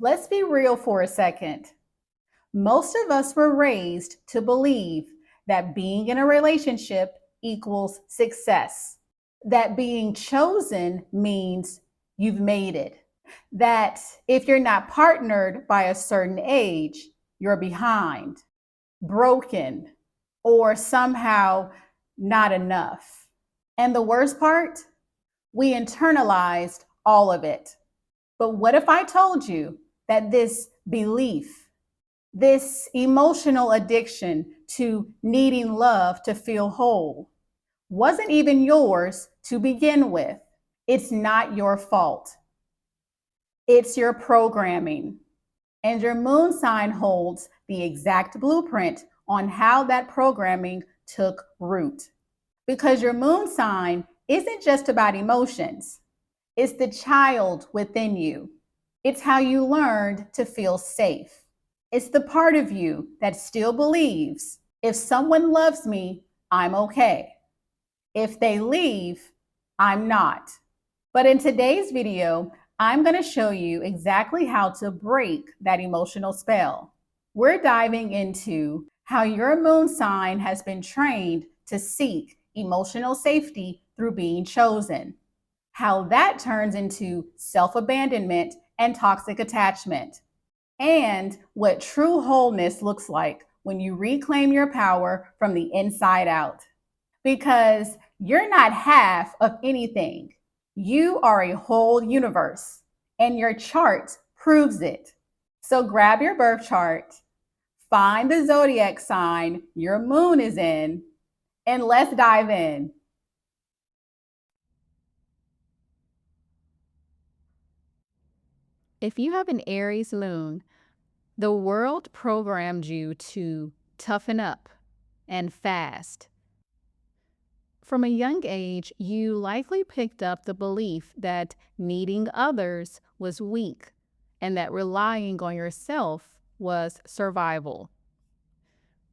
Let's be real for a second. Most of us were raised to believe that being in a relationship equals success, that being chosen means you've made it, that if you're not partnered by a certain age, you're behind, broken, or somehow not enough. And the worst part, we internalized all of it. But what if I told you that this belief, this emotional addiction to needing love to feel whole, wasn't even yours to begin with? It's not your fault. It's your programming. And your moon sign holds the exact blueprint on how that programming took root. Because your moon sign isn't just about emotions, it's the child within you. It's how you learned to feel safe. It's the part of you that still believes if someone loves me, I'm okay. If they leave, I'm not. But in today's video, I'm going to show you exactly how to break that emotional spell. We're diving into how your moon sign has been trained to seek emotional safety through being chosen, how that turns into self-abandonment and toxic attachment, and what true wholeness looks like when you reclaim your power from the inside out. Because you're not half of anything. You are a whole universe, and your chart proves it. So grab your birth chart, find the zodiac sign your moon is in, and let's dive in. If you have an Aries moon, the world programmed you to toughen up and fast. From a young age, you likely picked up the belief that needing others was weak and that relying on yourself was survival.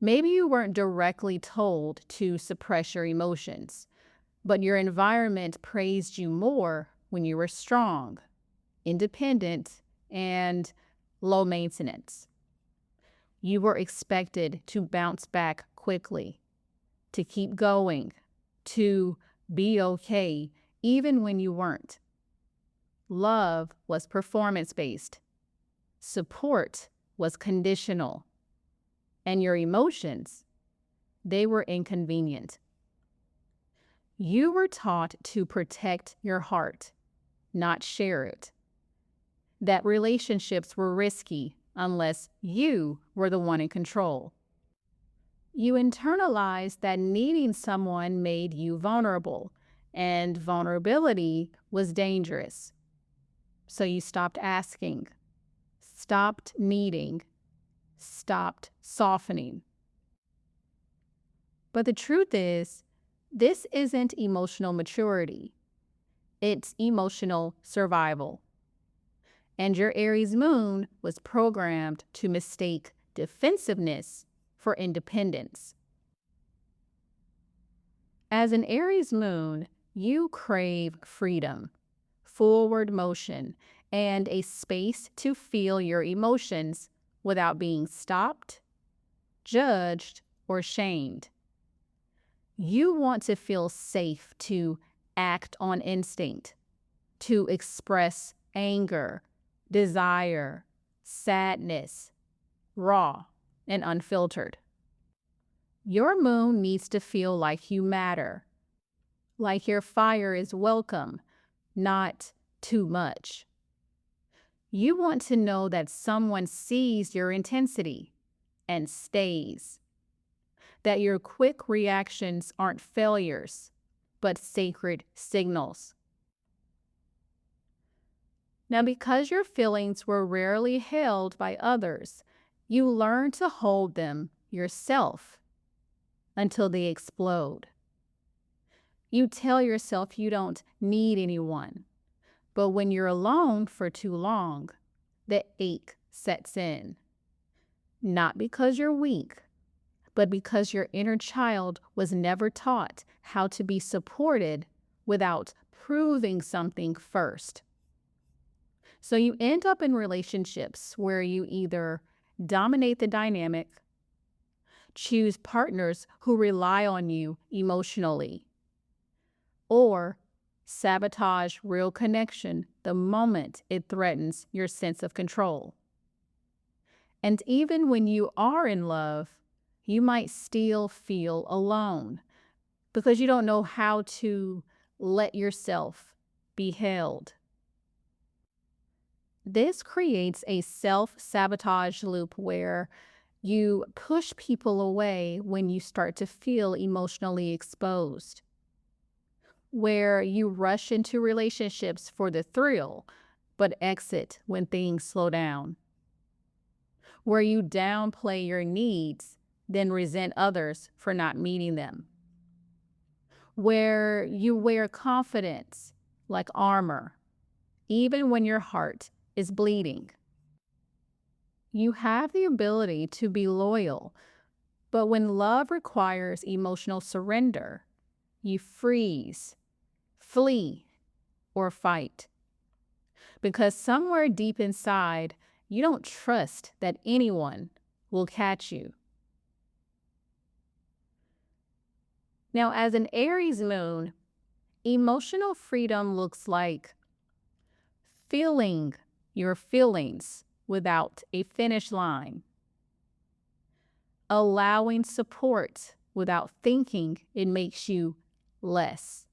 Maybe you weren't directly told to suppress your emotions, but your environment praised you more when you were strong, independent, and low maintenance. You were expected to bounce back quickly, to keep going, to be okay, even when you weren't. Love was performance-based. Support was conditional. And your emotions, they were inconvenient. You were taught to protect your heart, not share it. That relationships were risky unless you were the one in control. You internalized that needing someone made you vulnerable, and vulnerability was dangerous. So you stopped asking, stopped needing, stopped softening. But the truth is, this isn't emotional maturity. It's emotional survival. And your Aries moon was programmed to mistake defensiveness for independence. As an Aries moon, you crave freedom, forward motion, and a space to feel your emotions without being stopped, judged, or shamed. You want to feel safe to act on instinct, to express anger, desire, sadness, raw and unfiltered. Your moon needs to feel like you matter, like your fire is welcome, not too much. You want to know that someone sees your intensity and stays, that your quick reactions aren't failures, but sacred signals. Now, because your feelings were rarely held by others, you learn to hold them yourself until they explode. You tell yourself you don't need anyone, but when you're alone for too long, the ache sets in. Not because you're weak, but because your inner child was never taught how to be supported without proving something first. So you end up in relationships where you either dominate the dynamic, choose partners who rely on you emotionally, or sabotage real connection the moment it threatens your sense of control. And even when you are in love, you might still feel alone because you don't know how to let yourself be held. This creates a self-sabotage loop where you push people away when you start to feel emotionally exposed, where you rush into relationships for the thrill, but exit when things slow down, where you downplay your needs, then resent others for not meeting them, where you wear confidence like armor, even when your heart is bleeding. You have the ability to be loyal, but when love requires emotional surrender, you freeze, flee, or fight. Because somewhere deep inside, you don't trust that anyone will catch you. Now, as an Aries moon, emotional freedom looks like feeling your feelings without a finish line, allowing support without thinking it makes you less,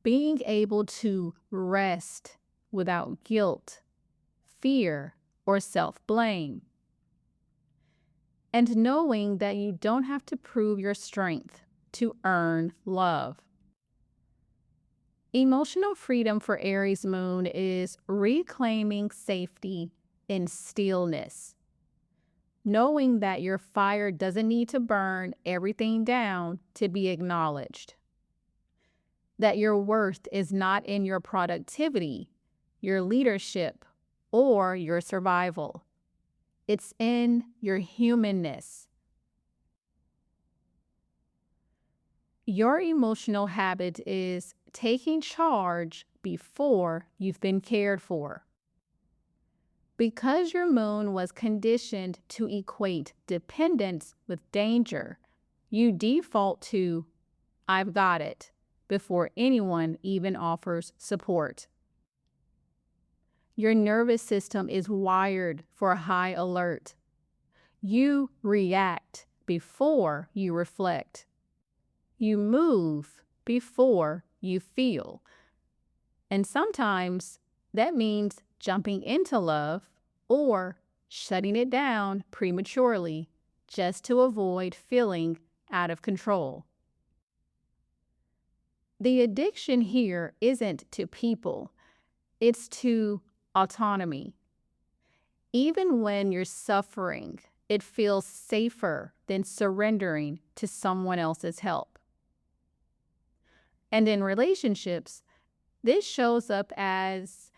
being able to rest without guilt, fear, or self-blame, and knowing that you don't have to prove your strength to earn love. Emotional freedom for Aries moon is reclaiming safety in stillness, knowing that your fire doesn't need to burn everything down to be acknowledged, that your worth is not in your productivity, your leadership, or your survival. It's in your humanness. Your emotional habit is taking charge before you've been cared for. Because your moon was conditioned to equate dependence with danger, you default to, "I've got it," before anyone even offers support. Your nervous system is wired for high alert. You react before you reflect. You move before you feel. And sometimes that means jumping into love or shutting it down prematurely just to avoid feeling out of control. The addiction here isn't to people, it's to autonomy. Even when you're suffering, it feels safer than surrendering to someone else's help. And in relationships, this shows up as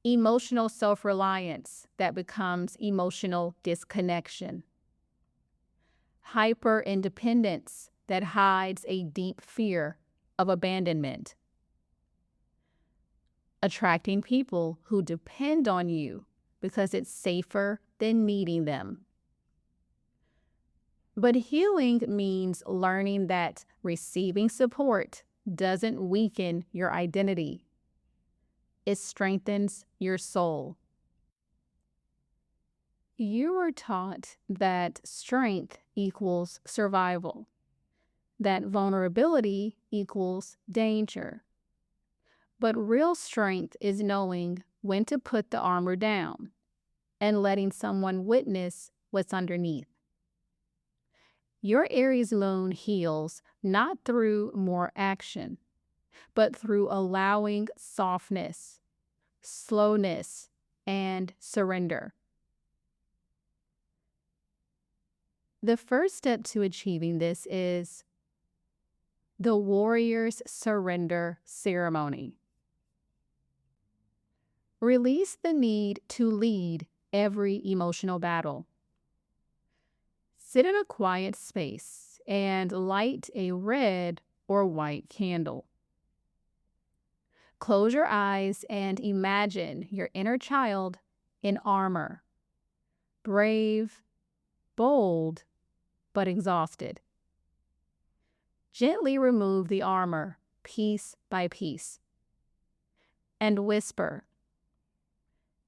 emotional self-reliance that becomes emotional disconnection, hyper-independence that hides a deep fear of abandonment, attracting people who depend on you because it's safer than needing them. But healing means learning that receiving support doesn't weaken your identity. It strengthens your soul. You were taught that strength equals survival, that vulnerability equals danger. But real strength is knowing when to put the armor down and letting someone witness what's underneath. Your Aries moon heals not through more action, but through allowing softness, slowness, and surrender. The first step to achieving this is the warrior's surrender ceremony. Release the need to lead every emotional battle. Sit in a quiet space and light a red or white candle. Close your eyes and imagine your inner child in armor, brave, bold, but exhausted. Gently remove the armor piece by piece and whisper,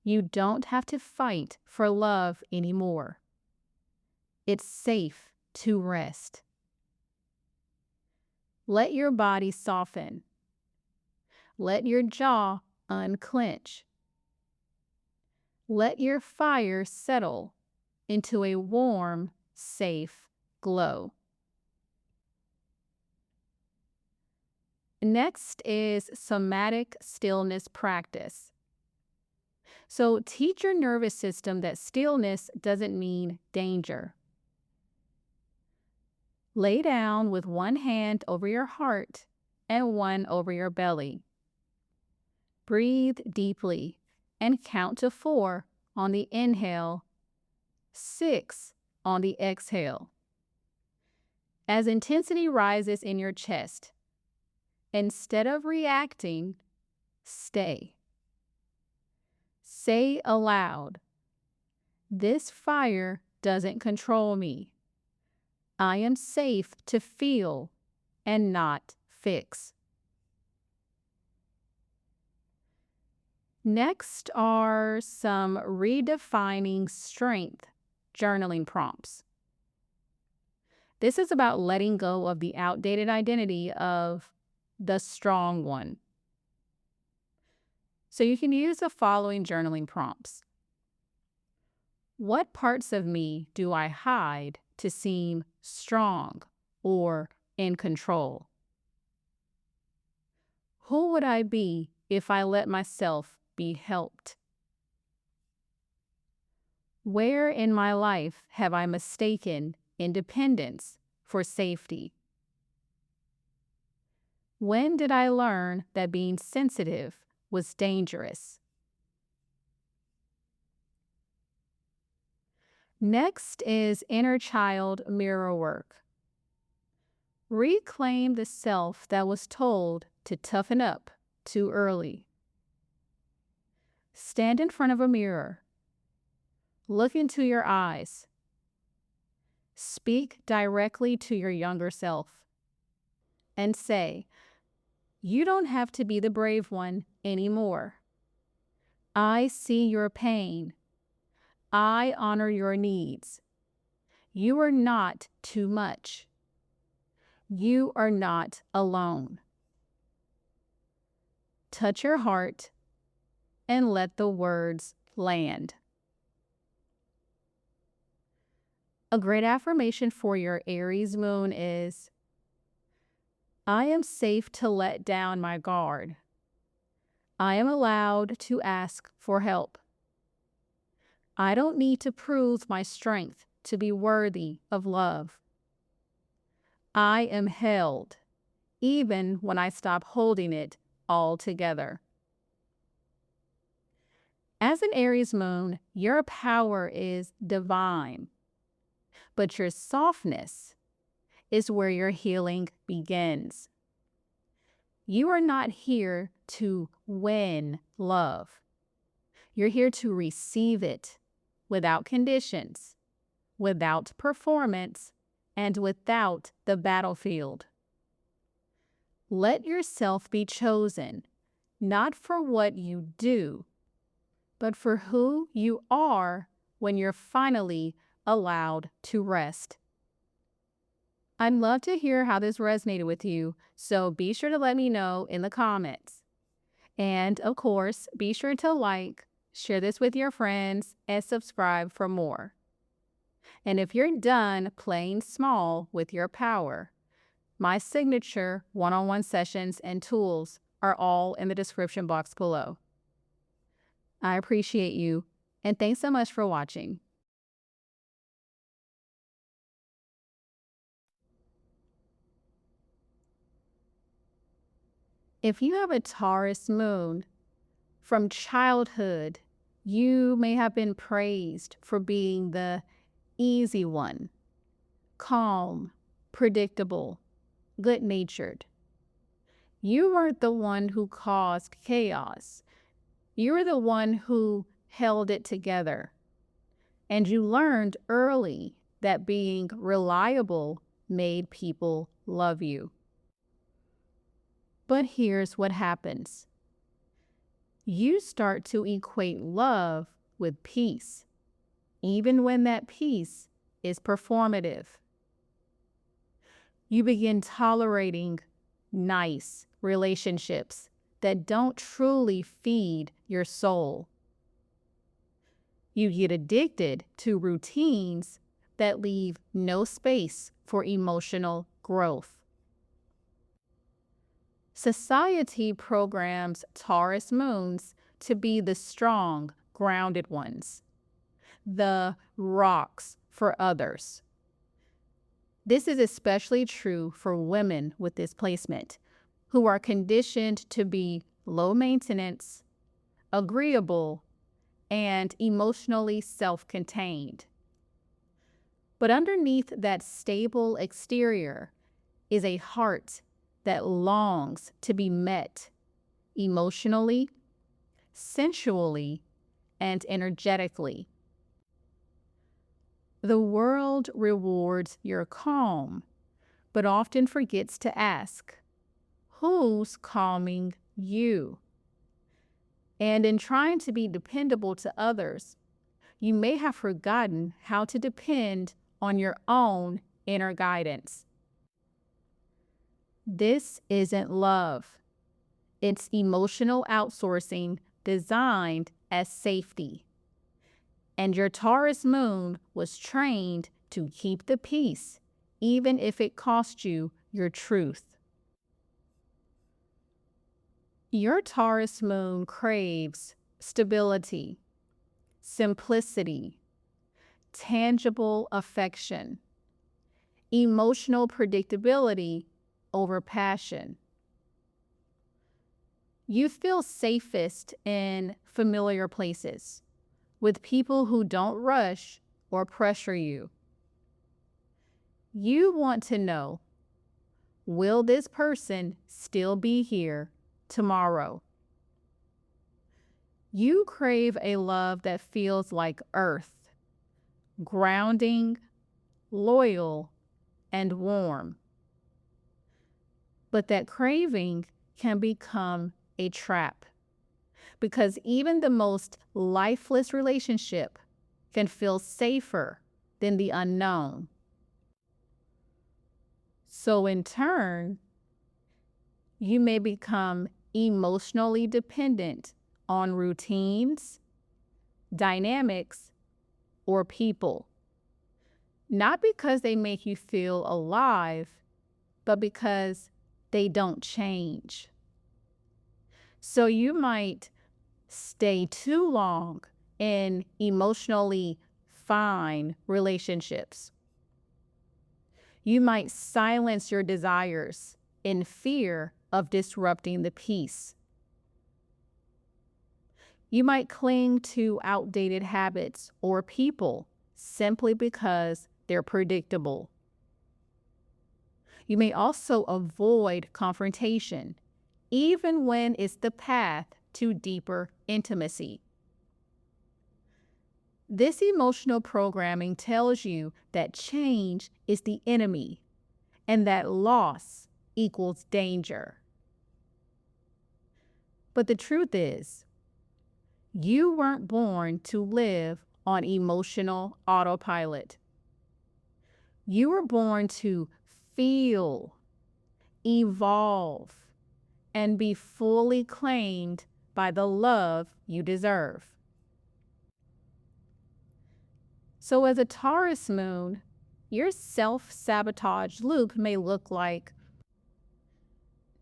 "You don't have to fight for love anymore. It's safe to rest." Let your body soften. Let your jaw unclench. Let your fire settle into a warm, safe glow. Next is somatic stillness practice. So teach your nervous system that stillness doesn't mean danger. Lay down with one hand over your heart and one over your belly. Breathe deeply and count to 4 on the inhale, 6 on the exhale. As intensity rises in your chest, instead of reacting, stay. Say aloud, "This fire doesn't control me. I am safe to feel and not fix." Next are some redefining strength journaling prompts. This is about letting go of the outdated identity of the strong one. So you can use the following journaling prompts. What parts of me do I hide to seem strong or in control? Who would I be if I let myself be helped? Where in my life have I mistaken independence for safety? When did I learn that being sensitive was dangerous? Next is inner child mirror work. Reclaim the self that was told to toughen up too early. Stand in front of a mirror. Look into your eyes. Speak directly to your younger self and say, "You don't have to be the brave one anymore. I see your pain. I honor your needs. You are not too much. You are not alone." Touch your heart and let the words land. A great affirmation for your Aries moon is, "I am safe to let down my guard. I am allowed to ask for help. I don't need to prove my strength to be worthy of love. I am held, even when I stop holding it all together." As an Aries moon, your power is divine, but your softness is where your healing begins. You are not here to win love. You're here to receive it without conditions, without performance, and without the battlefield. Let yourself be chosen, not for what you do, but for who you are when you're finally allowed to rest. I'd love to hear how this resonated with you, so be sure to let me know in the comments. And of course, be sure to like, share this with your friends, and subscribe for more. And if you're done playing small with your power, my signature one-on-one sessions and tools are all in the description box below. I appreciate you, and thanks so much for watching. If you have a Taurus moon, from childhood, you may have been praised for being the easy one, calm, predictable, good-natured. You weren't the one who caused chaos. You were the one who held it together. And you learned early that being reliable made people love you. But here's what happens. You start to equate love with peace, even when that peace is performative. You begin tolerating nice relationships that don't truly feed your soul. You get addicted to routines that leave no space for emotional growth. Society programs Taurus moons to be the strong, grounded ones, the rocks for others. This is especially true for women with this placement, who are conditioned to be low maintenance, agreeable, and emotionally self-contained. But underneath that stable exterior is a heart that longs to be met emotionally, sensually, and energetically. The world rewards your calm, but often forgets to ask, who's calming you? And in trying to be dependable to others, you may have forgotten how to depend on your own inner guidance. This isn't love. It's emotional outsourcing designed as safety. And your Taurus moon was trained to keep the peace, even if it cost you your truth. Your Taurus moon craves stability, simplicity, tangible affection, emotional predictability over passion. You feel safest in familiar places, with people who don't rush or pressure you. You want to know, will this person still be here tomorrow? You crave a love that feels like earth, grounding, loyal, and warm. But that craving can become a trap, because even the most lifeless relationship can feel safer than the unknown. So in turn, you may become emotionally dependent on routines, dynamics, or people. Not because they make you feel alive, but because they don't change. So you might stay too long in emotionally fine relationships. You might silence your desires in fear of disrupting the peace. You might cling to outdated habits or people simply because they're predictable. You may also avoid confrontation, even when it's the path to deeper intimacy. This emotional programming tells you that change is the enemy and that loss equals danger. But the truth is, you weren't born to live on emotional autopilot. You were born to feel, evolve, and be fully claimed by the love you deserve. So as a Taurus moon, your self-sabotage loop may look like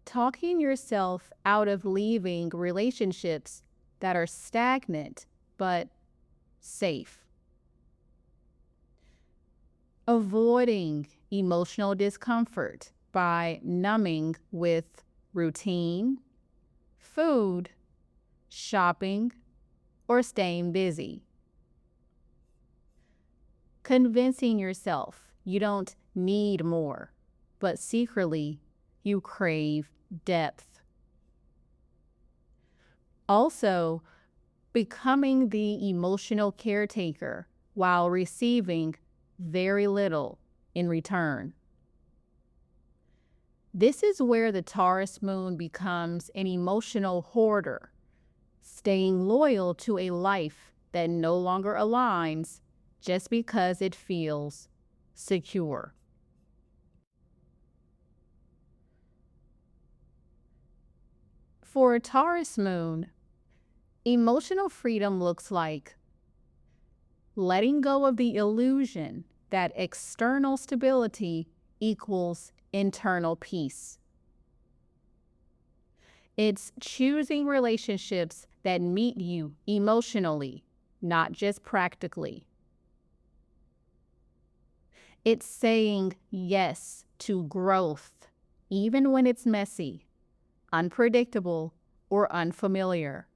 talking yourself out of leaving relationships that are stagnant but safe. Avoiding emotional discomfort by numbing with routine, food, shopping, or staying busy. Convincing yourself you don't need more, but secretly you crave depth. Also, becoming the emotional caretaker while receiving very little in return. This is where the Taurus moon becomes an emotional hoarder, staying loyal to a life that no longer aligns just because it feels secure. For a Taurus moon, emotional freedom looks like letting go of the illusion that external stability equals internal peace. It's choosing relationships that meet you emotionally, not just practically. It's saying yes to growth, even when it's messy, unpredictable, or unfamiliar.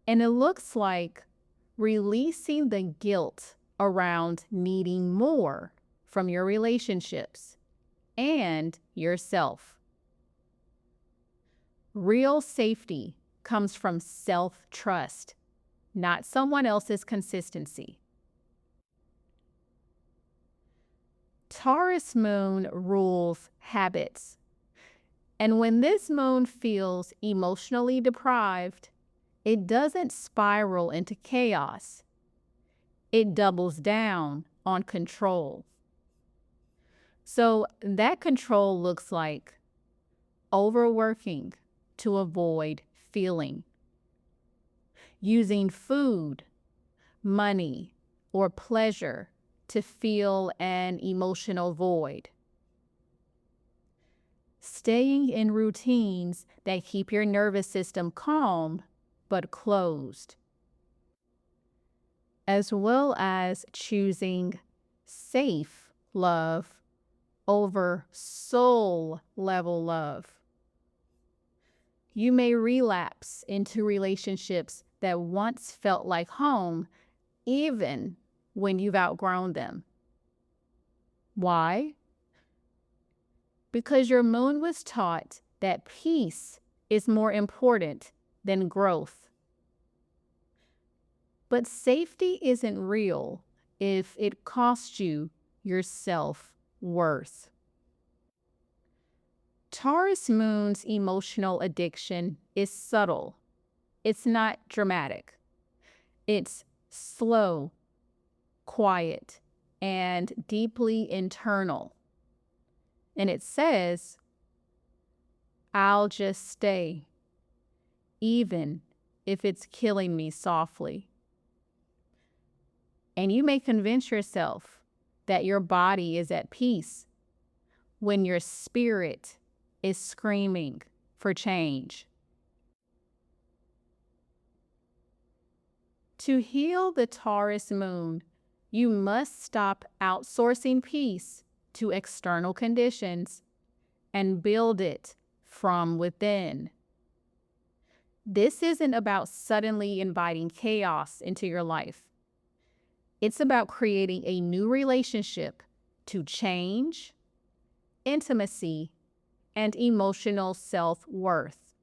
And it looks like releasing the guilt around needing more from your relationships and yourself. Real safety comes from self-trust, not someone else's consistency. Taurus moon rules habits. And when this moon feels emotionally deprived, it doesn't spiral into chaos. It doubles down on control. So that control looks like overworking to avoid feeling, using food, money, or pleasure to fill an emotional void, staying in routines that keep your nervous system calm but closed, as well as choosing safe love over soul level love. You may relapse into relationships that once felt like home, even when you've outgrown them. Why? Because your moon was taught that peace is more important than growth. But safety isn't real if it costs you your self-worth. Taurus moon's emotional addiction is subtle. It's not dramatic. It's slow, quiet, and deeply internal. And it says, I'll just stay, even if it's killing me softly. And you may convince yourself that your body is at peace when your spirit is screaming for change. To heal the Taurus moon, you must stop outsourcing peace to external conditions and build it from within. This isn't about suddenly inviting chaos into your life. It's about creating a new relationship to change, intimacy, and emotional self-worth.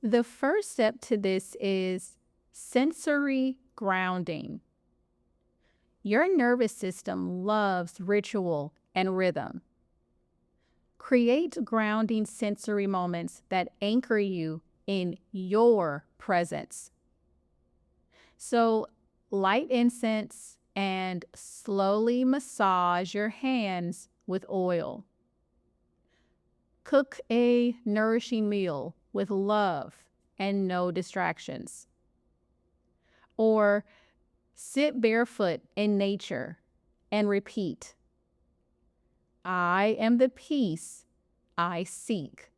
The first step to this is sensory grounding. Your nervous system loves ritual and rhythm. Create grounding sensory moments that anchor you in your presence. So light incense and slowly massage your hands with oil. Cook a nourishing meal with love and no distractions. Or sit barefoot in nature and repeat, I am the peace I seek.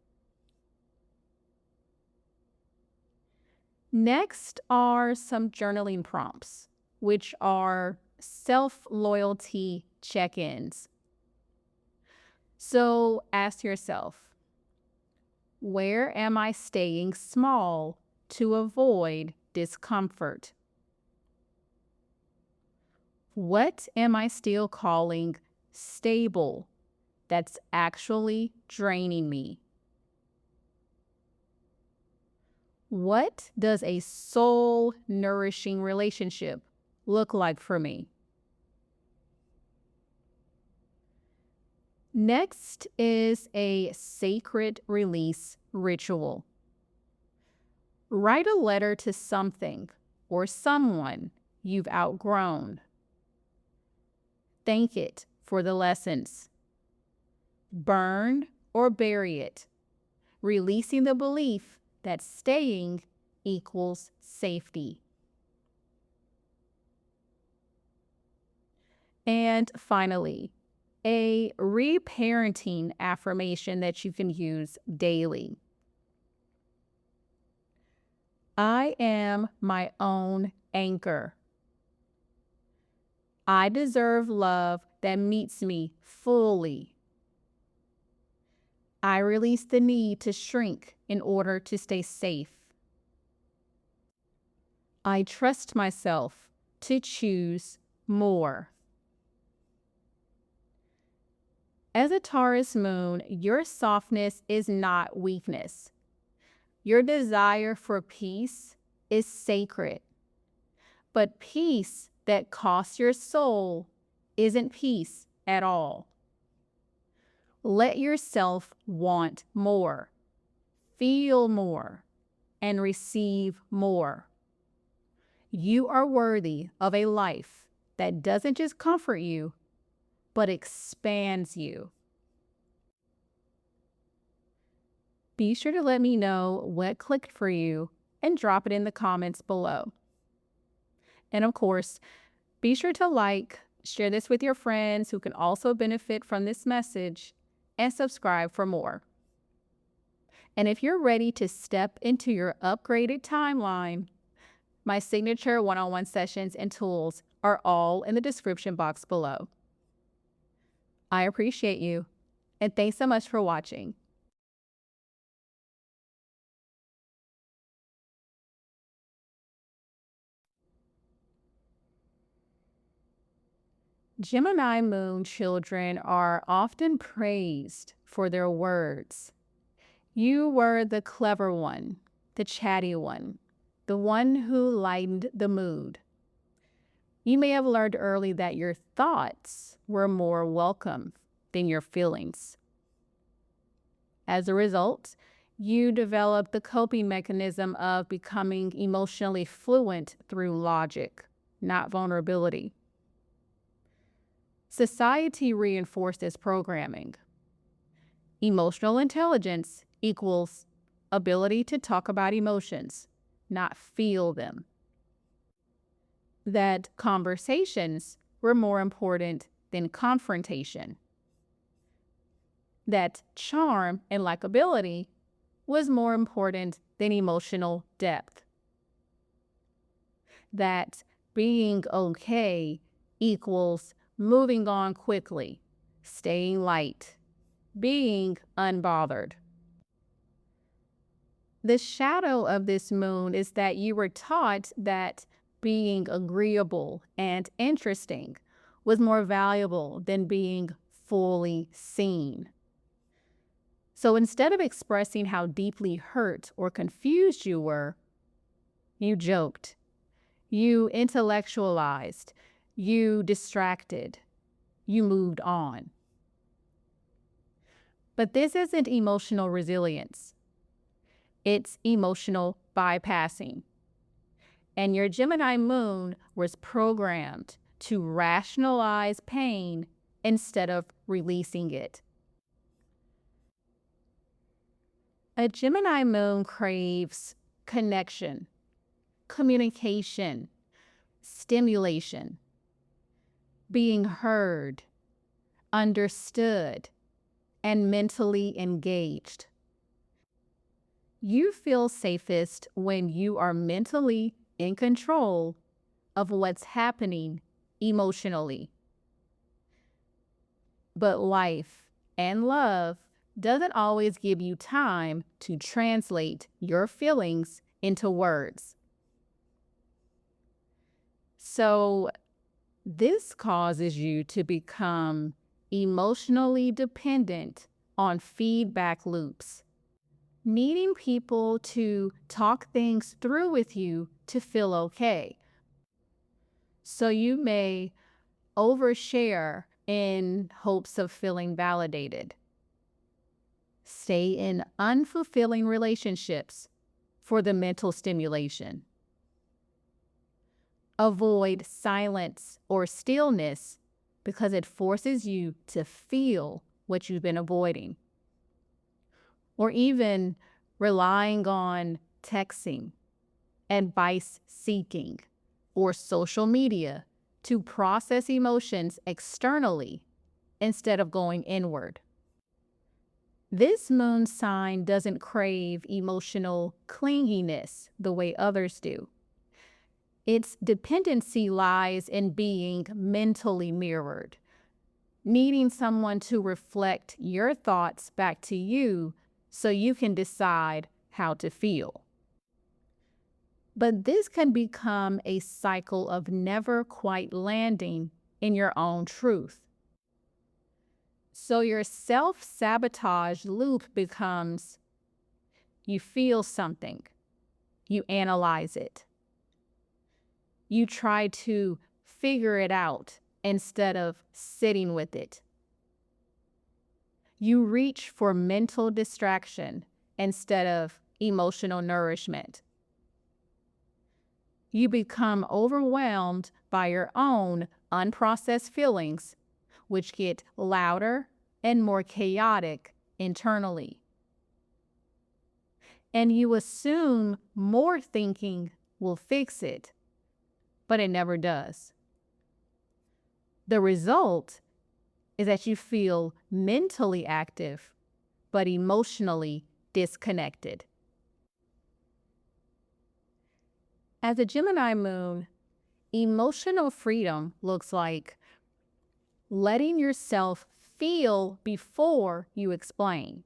Next are some journaling prompts, which are self-loyalty check-ins. So ask yourself, where am I staying small to avoid discomfort? What am I still calling stable that's actually draining me? What does a soul-nourishing relationship look like for me? Next is a sacred release ritual. Write a letter to something or someone you've outgrown. Thank it for the lessons. Burn or bury it, releasing the belief that staying equals safety. And finally, a reparenting affirmation that you can use daily. I am my own anchor. I deserve love that meets me fully. I release the need to shrink in order to stay safe. I trust myself to choose more. As a Taurus moon, your softness is not weakness. Your desire for peace is sacred. But peace that costs your soul isn't peace at all. Let yourself want more, feel more, and receive more. You are worthy of a life that doesn't just comfort you, but expands you. Be sure to let me know what clicked for you and drop it in the comments below. And of course, be sure to share this with your friends who can also benefit from this message, and subscribe for more. And if you're ready to step into your upgraded timeline, my signature one-on-one sessions and tools are all in the description box below. I appreciate you, and thanks so much for watching. Gemini moon children are often praised for their words. You were the clever one, the chatty one, the one who lightened the mood. You may have learned early that your thoughts were more welcome than your feelings. As a result, you developed the coping mechanism of becoming emotionally fluent through logic, not vulnerability. Society reinforced this programming. Emotional intelligence equals ability to talk about emotions, not feel them. That conversations were more important than confrontation. That charm and likability was more important than emotional depth. That being okay equals moving on quickly, staying light, being unbothered. The shadow of this moon is that you were taught that being agreeable and interesting was more valuable than being fully seen. So instead of expressing how deeply hurt or confused you were, you joked, you intellectualized, you distracted, you moved on. But this isn't emotional resilience. It's emotional bypassing. And your Gemini moon was programmed to rationalize pain instead of releasing it. A Gemini moon craves connection, communication, stimulation, being heard, understood, and mentally engaged. You feel safest when you are mentally in control of what's happening emotionally. But life and love doesn't always give you time to translate your feelings into words. So this causes you to become emotionally dependent on feedback loops, needing people to talk things through with you to feel okay. So you may overshare in hopes of feeling validated. Stay in unfulfilling relationships for the mental stimulation. Avoid silence or stillness because it forces you to feel what you've been avoiding. Or even relying on texting, advice seeking, or social media to process emotions externally instead of going inward. This moon sign doesn't crave emotional clinginess the way others do. Its dependency lies in being mentally mirrored, needing someone to reflect your thoughts back to you so you can decide how to feel. But this can become a cycle of never quite landing in your own truth. So your self-sabotage loop becomes: you feel something, you analyze it, you try to figure it out instead of sitting with it. You reach for mental distraction instead of emotional nourishment. You become overwhelmed by your own unprocessed feelings, which get louder and more chaotic internally. And you assume more thinking will fix it, but it never does. The result is that you feel mentally active, but emotionally disconnected. As a Gemini moon, emotional freedom looks like letting yourself feel before you explain.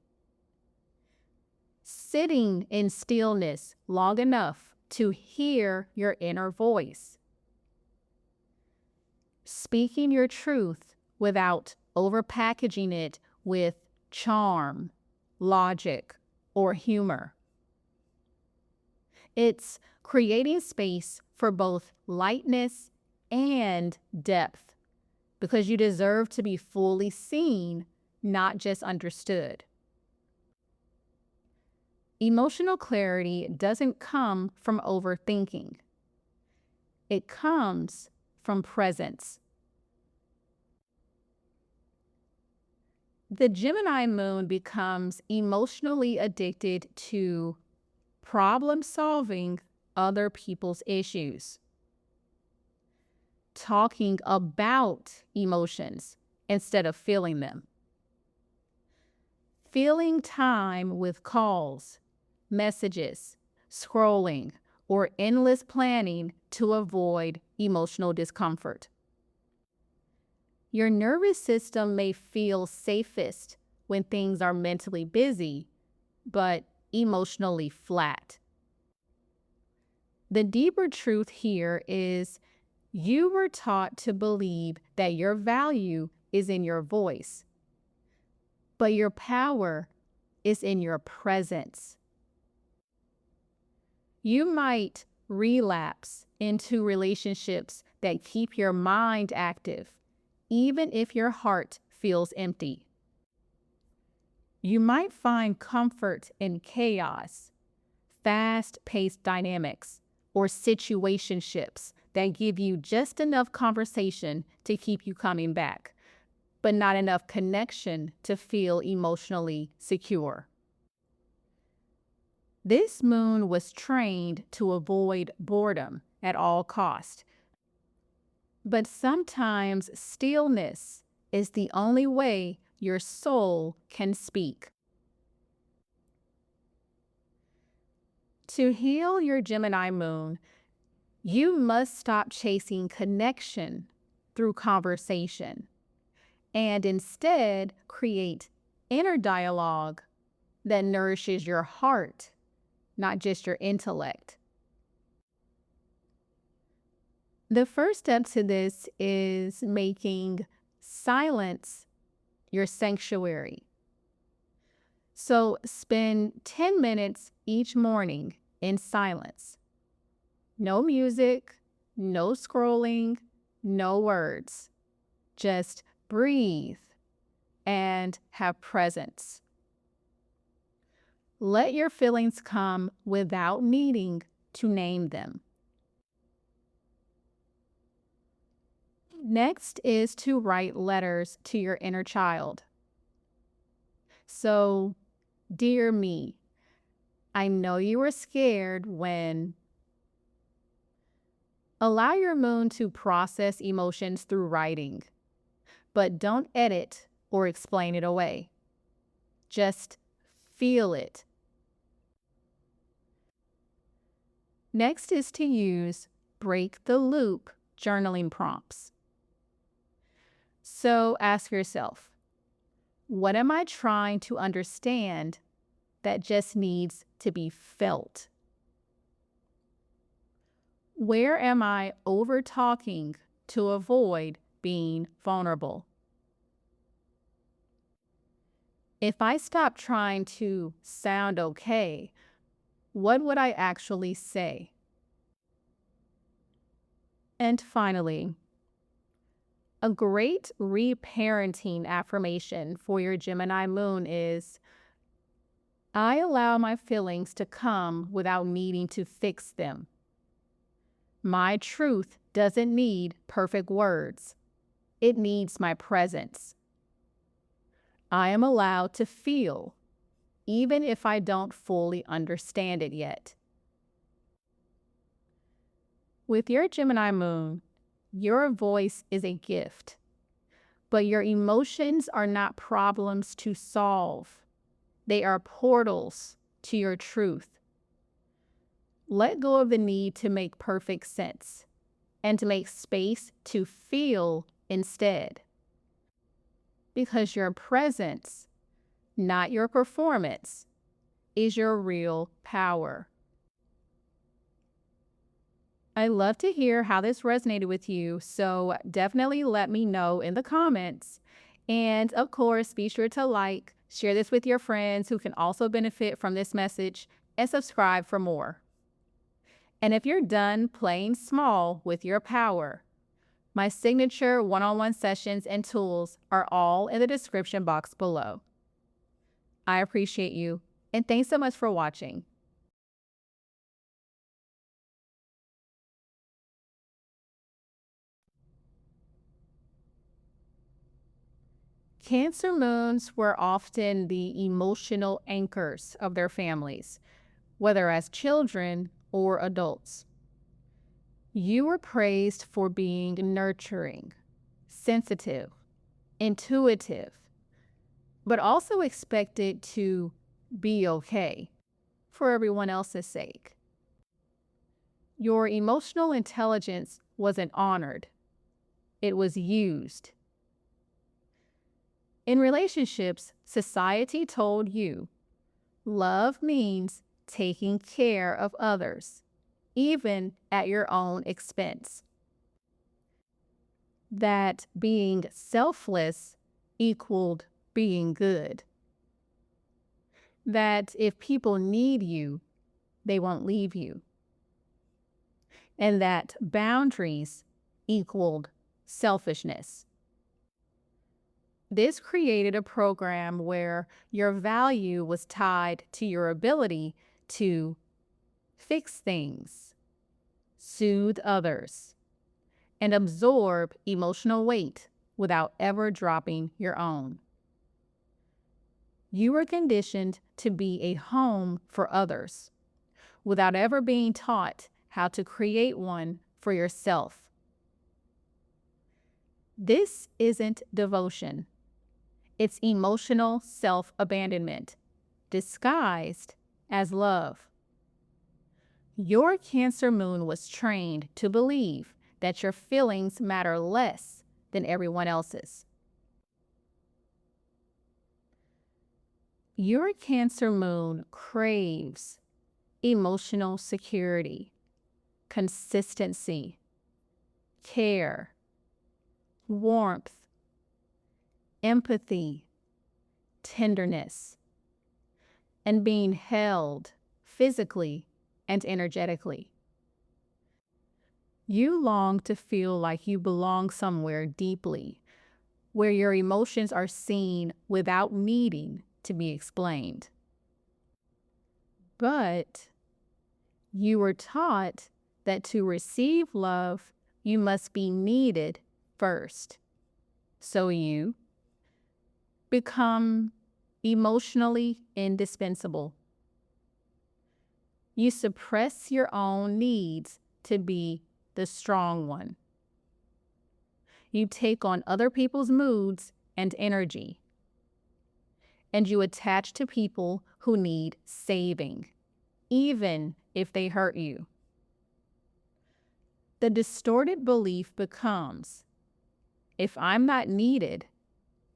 Sitting in stillness long enough to hear your inner voice. Speaking your truth without overpackaging it with charm, logic, or humor. It's creating space for both lightness and depth, because you deserve to be fully seen, not just understood. Emotional clarity doesn't come from overthinking. It comes from presence. The Gemini moon becomes emotionally addicted to problem-solving other people's issues, talking about emotions instead of feeling them, filling time with calls, messages, scrolling, or endless planning to avoid emotional discomfort. Your nervous system may feel safest when things are mentally busy, but emotionally flat. The deeper truth here is you were taught to believe that your value is in your voice, but your power is in your presence. You might relapse into relationships that keep your mind active, even if your heart feels empty. You might find comfort in chaos, fast-paced dynamics, or situationships that give you just enough conversation to keep you coming back, but not enough connection to feel emotionally secure. This moon was trained to avoid boredom at all costs. But sometimes stillness is the only way your soul can speak. To heal your Gemini moon, you must stop chasing connection through conversation and instead create inner dialogue that nourishes your heart, not just your intellect. The first step to this is making silence your sanctuary. So spend 10 minutes each morning in silence. No music, no scrolling, no words. Just breathe and have presence. Let your feelings come without needing to name them. Next is to write letters to your inner child. So, dear me, I know you were scared when. Allow your moon to process emotions through writing, but don't edit or explain it away. Just feel it. Next is to use break the loop journaling prompts. So ask yourself, what am I trying to understand that just needs to be felt? Where am I over talking to avoid being vulnerable? If I stop trying to sound okay, what would I actually say? And finally, a great reparenting affirmation for your Gemini moon is, I allow my feelings to come without needing to fix them. My truth doesn't need perfect words. It needs my presence. I am allowed to feel, even if I don't fully understand it yet. With your Gemini moon, your voice is a gift, but your emotions are not problems to solve. They are portals to your truth. Let go of the need to make perfect sense and to make space to feel instead. Because your presence, not your performance, is your real power. I love to hear how this resonated with you, so definitely let me know in the comments. And of course, be sure to like, share this with your friends who can also benefit from this message, and subscribe for more. And if you're done playing small with your power, my signature one-on-one sessions and tools are all in the description box below. I appreciate you, and thanks so much for watching. Cancer moons were often the emotional anchors of their families, whether as children or adults. You were praised for being nurturing, sensitive, intuitive, but also expected to be okay for everyone else's sake. Your emotional intelligence wasn't honored. It was used. In relationships, society told you love means taking care of others, even at your own expense. That being selfless equaled being good. That if people need you, they won't leave you. And that boundaries equaled selfishness. This created a program where your value was tied to your ability to fix things, soothe others, and absorb emotional weight without ever dropping your own. You were conditioned to be a home for others without ever being taught how to create one for yourself. This isn't devotion. It's emotional self-abandonment, disguised as love. Your Cancer moon was trained to believe that your feelings matter less than everyone else's. Your Cancer moon craves emotional security, consistency, care, warmth, empathy, tenderness. and being held physically and energetically. You long to feel like you belong somewhere deeply, where your emotions are seen without needing to be explained. But you were taught that to receive love, you must be needed first. So you become emotionally indispensable. You suppress your own needs to be the strong one. You take on other people's moods and energy, and you attach to people who need saving, even if they hurt you. The distorted belief becomes, if I'm not needed,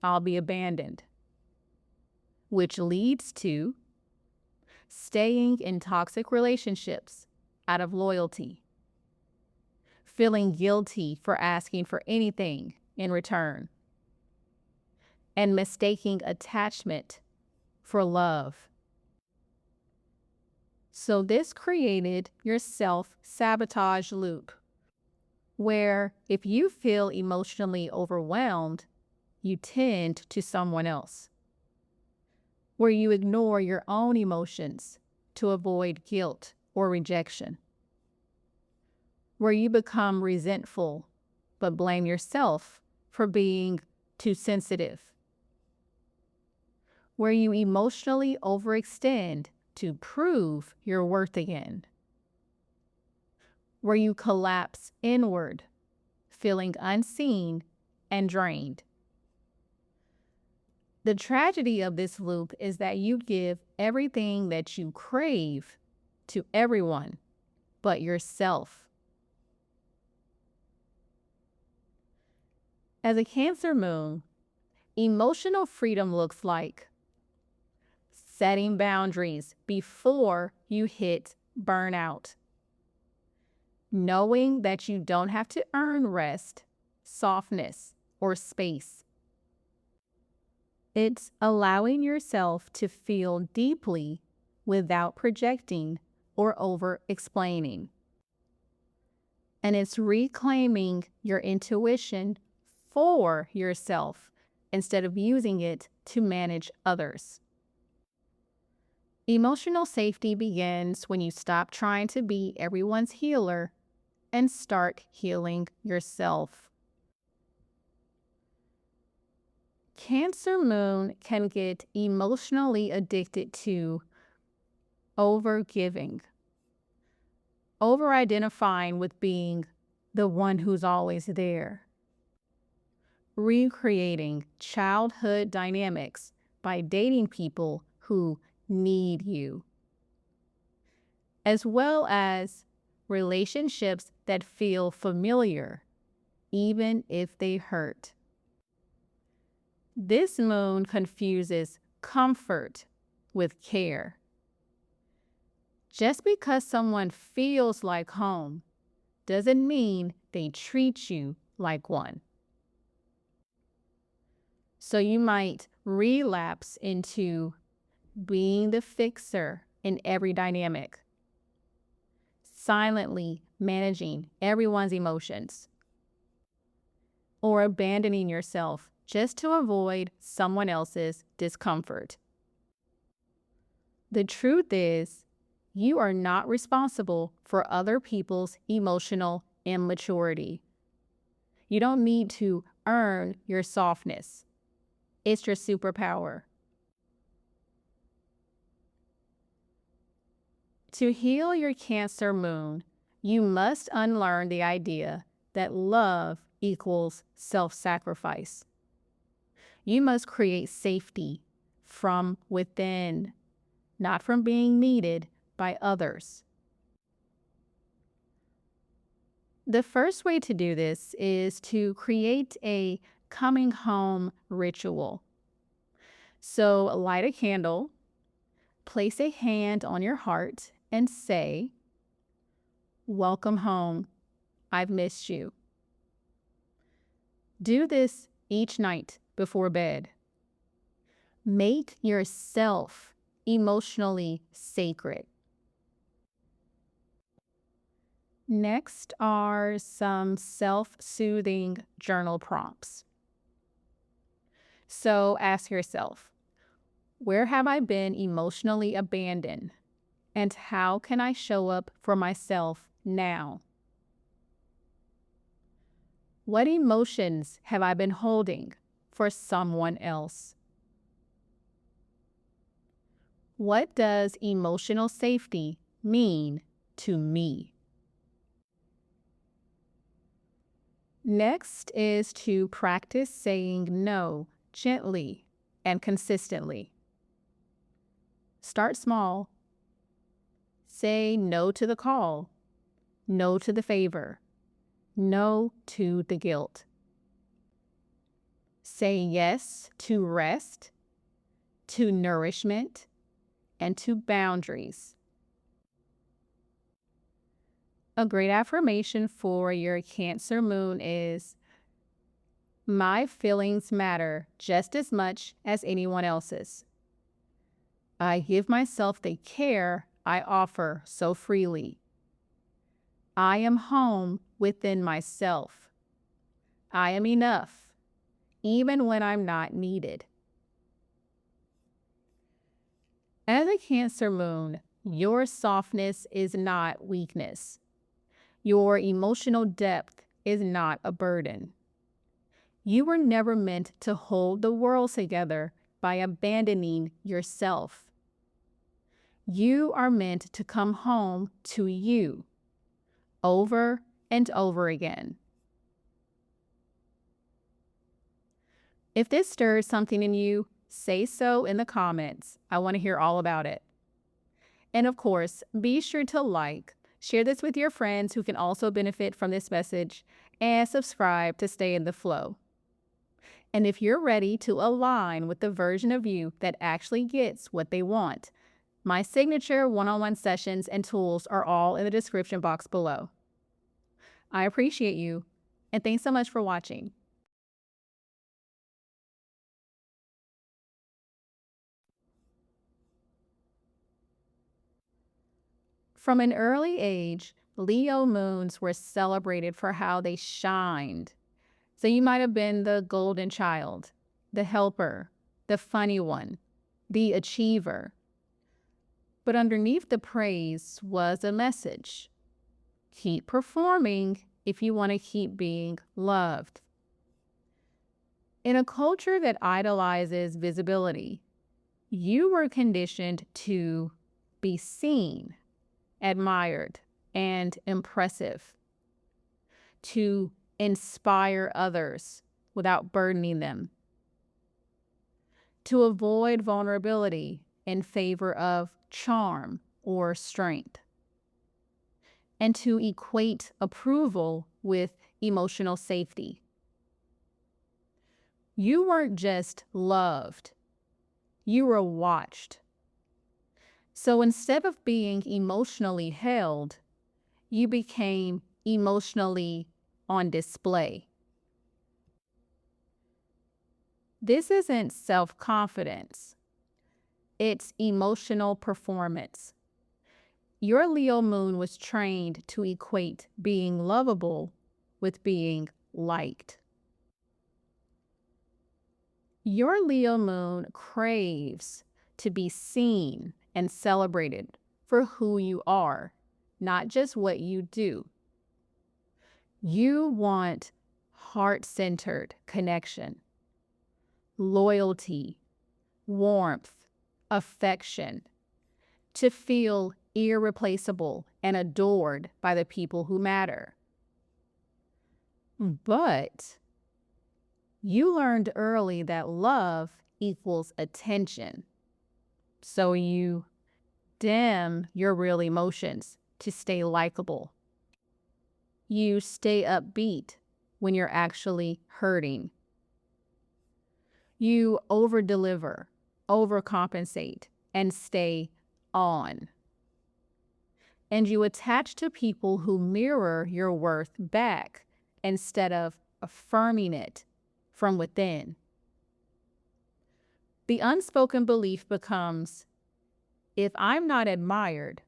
I'll be abandoned, which leads to staying in toxic relationships out of loyalty, feeling guilty for asking for anything in return, and mistaking attachment for love. So this created your self-sabotage loop, where if you feel emotionally overwhelmed, you tend to someone else, where you ignore your own emotions to avoid guilt or rejection, where you become resentful but blame yourself for being too sensitive, where you emotionally overextend to prove your worth again, where you collapse inward, feeling unseen and drained. The tragedy of this loop is that you give everything that you crave to everyone but yourself. As a Cancer moon, emotional freedom looks like setting boundaries before you hit burnout, knowing that you don't have to earn rest, softness, or space. It's allowing yourself to feel deeply without projecting or over-explaining. And it's reclaiming your intuition for yourself instead of using it to manage others. Emotional safety begins when you stop trying to be everyone's healer and start healing yourself. Cancer moon can get emotionally addicted to over-giving, over-identifying with being the one who's always there, recreating childhood dynamics by dating people who need you, as well as relationships that feel familiar, even if they hurt. This moon confuses comfort with care. Just because someone feels like home doesn't mean they treat you like one. So you might relapse into being the fixer in every dynamic, silently managing everyone's emotions, or abandoning yourself just to avoid someone else's discomfort. The truth is, you are not responsible for other people's emotional immaturity. You don't need to earn your softness. It's your superpower. To heal your Cancer moon, you must unlearn the idea that love equals self-sacrifice. You must create safety from within, not from being needed by others. The first way to do this is to create a coming home ritual. So light a candle, place a hand on your heart, and say, "Welcome home. I've missed you." Do this each night before bed. Make yourself emotionally sacred. Next are some self-soothing journal prompts. So ask yourself, where have I been emotionally abandoned? And how can I show up for myself now? What emotions have I been holding for someone else? What does emotional safety mean to me? Next is to practice saying no gently and consistently. Start small. Say no to the call, no to the favor, no to the guilt. Say yes to rest, to nourishment, and to boundaries. A great affirmation for your Cancer moon is, my feelings matter just as much as anyone else's. I give myself the care I offer so freely. I am home within myself. I am enough, even when I'm not needed. As a Cancer moon, your softness is not weakness. Your emotional depth is not a burden. You were never meant to hold the world together by abandoning yourself. You are meant to come home to you over and over again. If this stirs something in you, say so in the comments. I want to hear all about it. And of course, be sure to share this with your friends who can also benefit from this message, and subscribe to stay in the flow. And if you're ready to align with the version of you that actually gets what they want, my signature one-on-one sessions and tools are all in the description box below. I appreciate you, and thanks so much for watching. From an early age, Leo moons were celebrated for how they shined. So you might have been the golden child, the helper, the funny one, the achiever. But underneath the praise was a message. Keep performing if you want to keep being loved. In a culture that idolizes visibility, you were conditioned to be seen, admired, and impressive, to inspire others without burdening them, to avoid vulnerability in favor of charm or strength, and to equate approval with emotional safety. You weren't just loved, you were watched. So instead of being emotionally held, you became emotionally on display. This isn't self-confidence. It's emotional performance. Your Leo moon was trained to equate being lovable with being liked. Your Leo moon craves to be seen and celebrated for who you are, not just what you do. You want heart-centered connection, loyalty, warmth, affection, to feel irreplaceable and adored by the people who matter. But you learned early that love equals attention. So you dim your real emotions to stay likable. You stay upbeat when you're actually hurting. You over-deliver, overcompensate, and stay on. And you attach to people who mirror your worth back instead of affirming it from within. The unspoken belief becomes, if I'm not admired,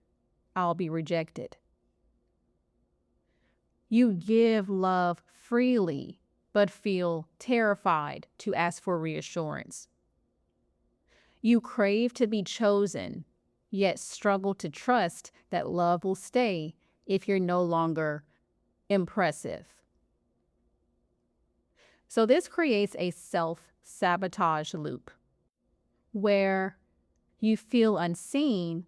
I'll be rejected. You give love freely, but feel terrified to ask for reassurance. You crave to be chosen, yet struggle to trust that love will stay if you're no longer impressive. So this creates a self-sabotage loop where you feel unseen,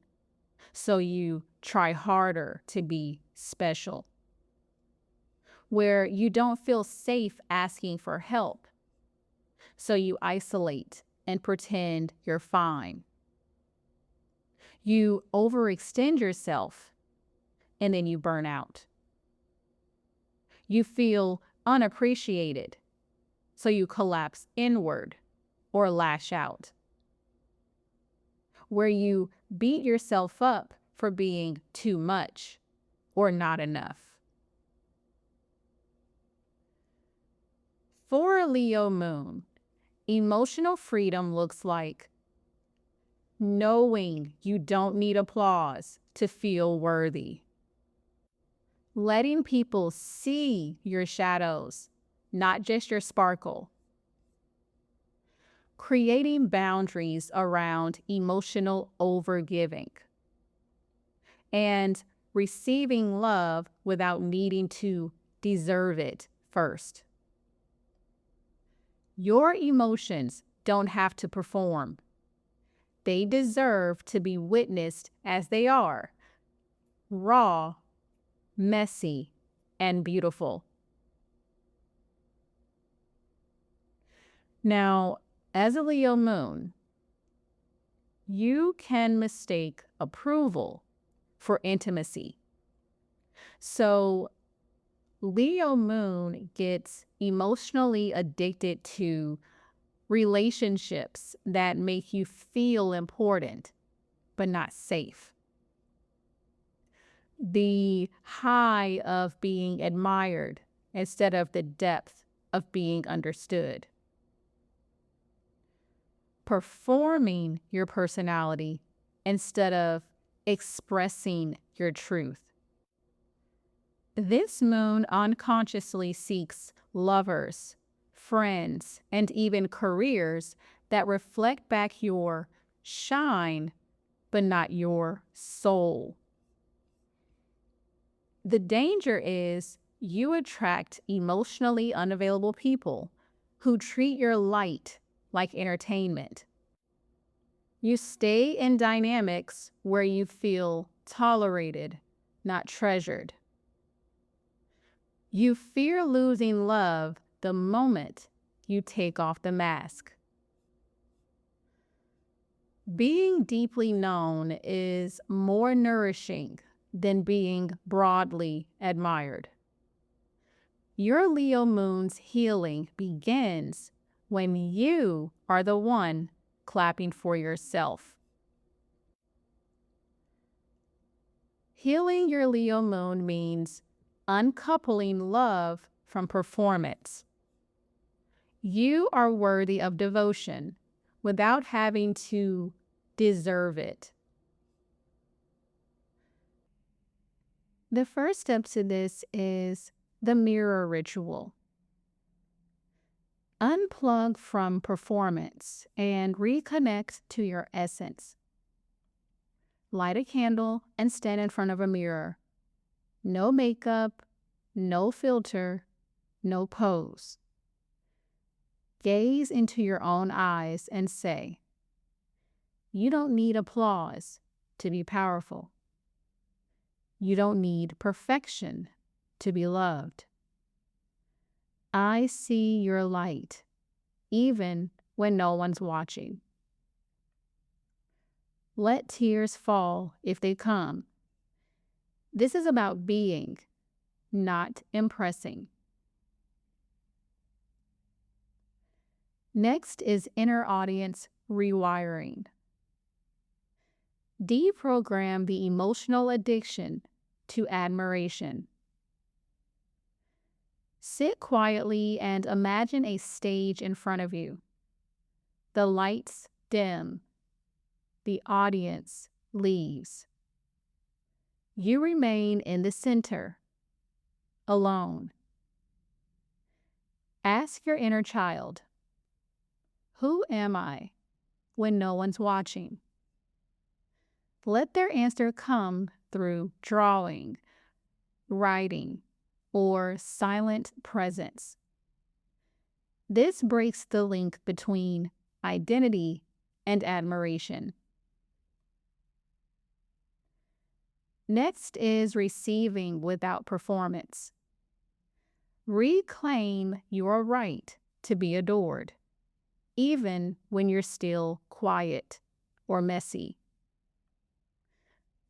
so you try harder to be special. Where you don't feel safe asking for help, so you isolate and pretend you're fine. You overextend yourself, and then you burn out. You feel unappreciated, so you collapse inward or lash out. Where you beat yourself up for being too much or not enough. For a Leo moon, emotional freedom looks like knowing you don't need applause to feel worthy. Letting people see your shadows, not just your sparkle. Creating boundaries around emotional overgiving. And receiving love without needing to deserve it first. Your emotions don't have to perform. They deserve to be witnessed as they are, raw, messy, and beautiful. Now, as a Leo moon, you can mistake approval for intimacy. So Leo moon gets emotionally addicted to relationships that make you feel important, but not safe. The high of being admired instead of the depth of being understood. Performing your personality instead of expressing your truth. This moon unconsciously seeks lovers, friends, and even careers that reflect back your shine, but not your soul. The danger is you attract emotionally unavailable people who treat your light like entertainment. You stay in dynamics where you feel tolerated, not treasured. You fear losing love the moment you take off the mask. Being deeply known is more nourishing than being broadly admired. Your Leo moon's healing begins when you are the one clapping for yourself. Healing your Leo moon means uncoupling love from performance. You are worthy of devotion without having to deserve it. The first step to this is the mirror ritual. Unplug from performance and reconnect to your essence. Light a candle and stand in front of a mirror. No makeup, no filter, no pose. Gaze into your own eyes and say, "You don't need applause to be powerful. You don't need perfection to be loved. I see your light, even when no one's watching." Let tears fall if they come. This is about being, not impressing. Next is inner audience rewiring. Deprogram the emotional addiction to admiration. Sit quietly and imagine a stage in front of you. The lights dim. The audience leaves. You remain in the center, alone. Ask your inner child, who am I when no one's watching? Let their answer come through drawing, writing, or silent presence. This breaks the link between identity and admiration. Next is receiving without performance. Reclaim your right to be adored, even when you're still quiet or messy.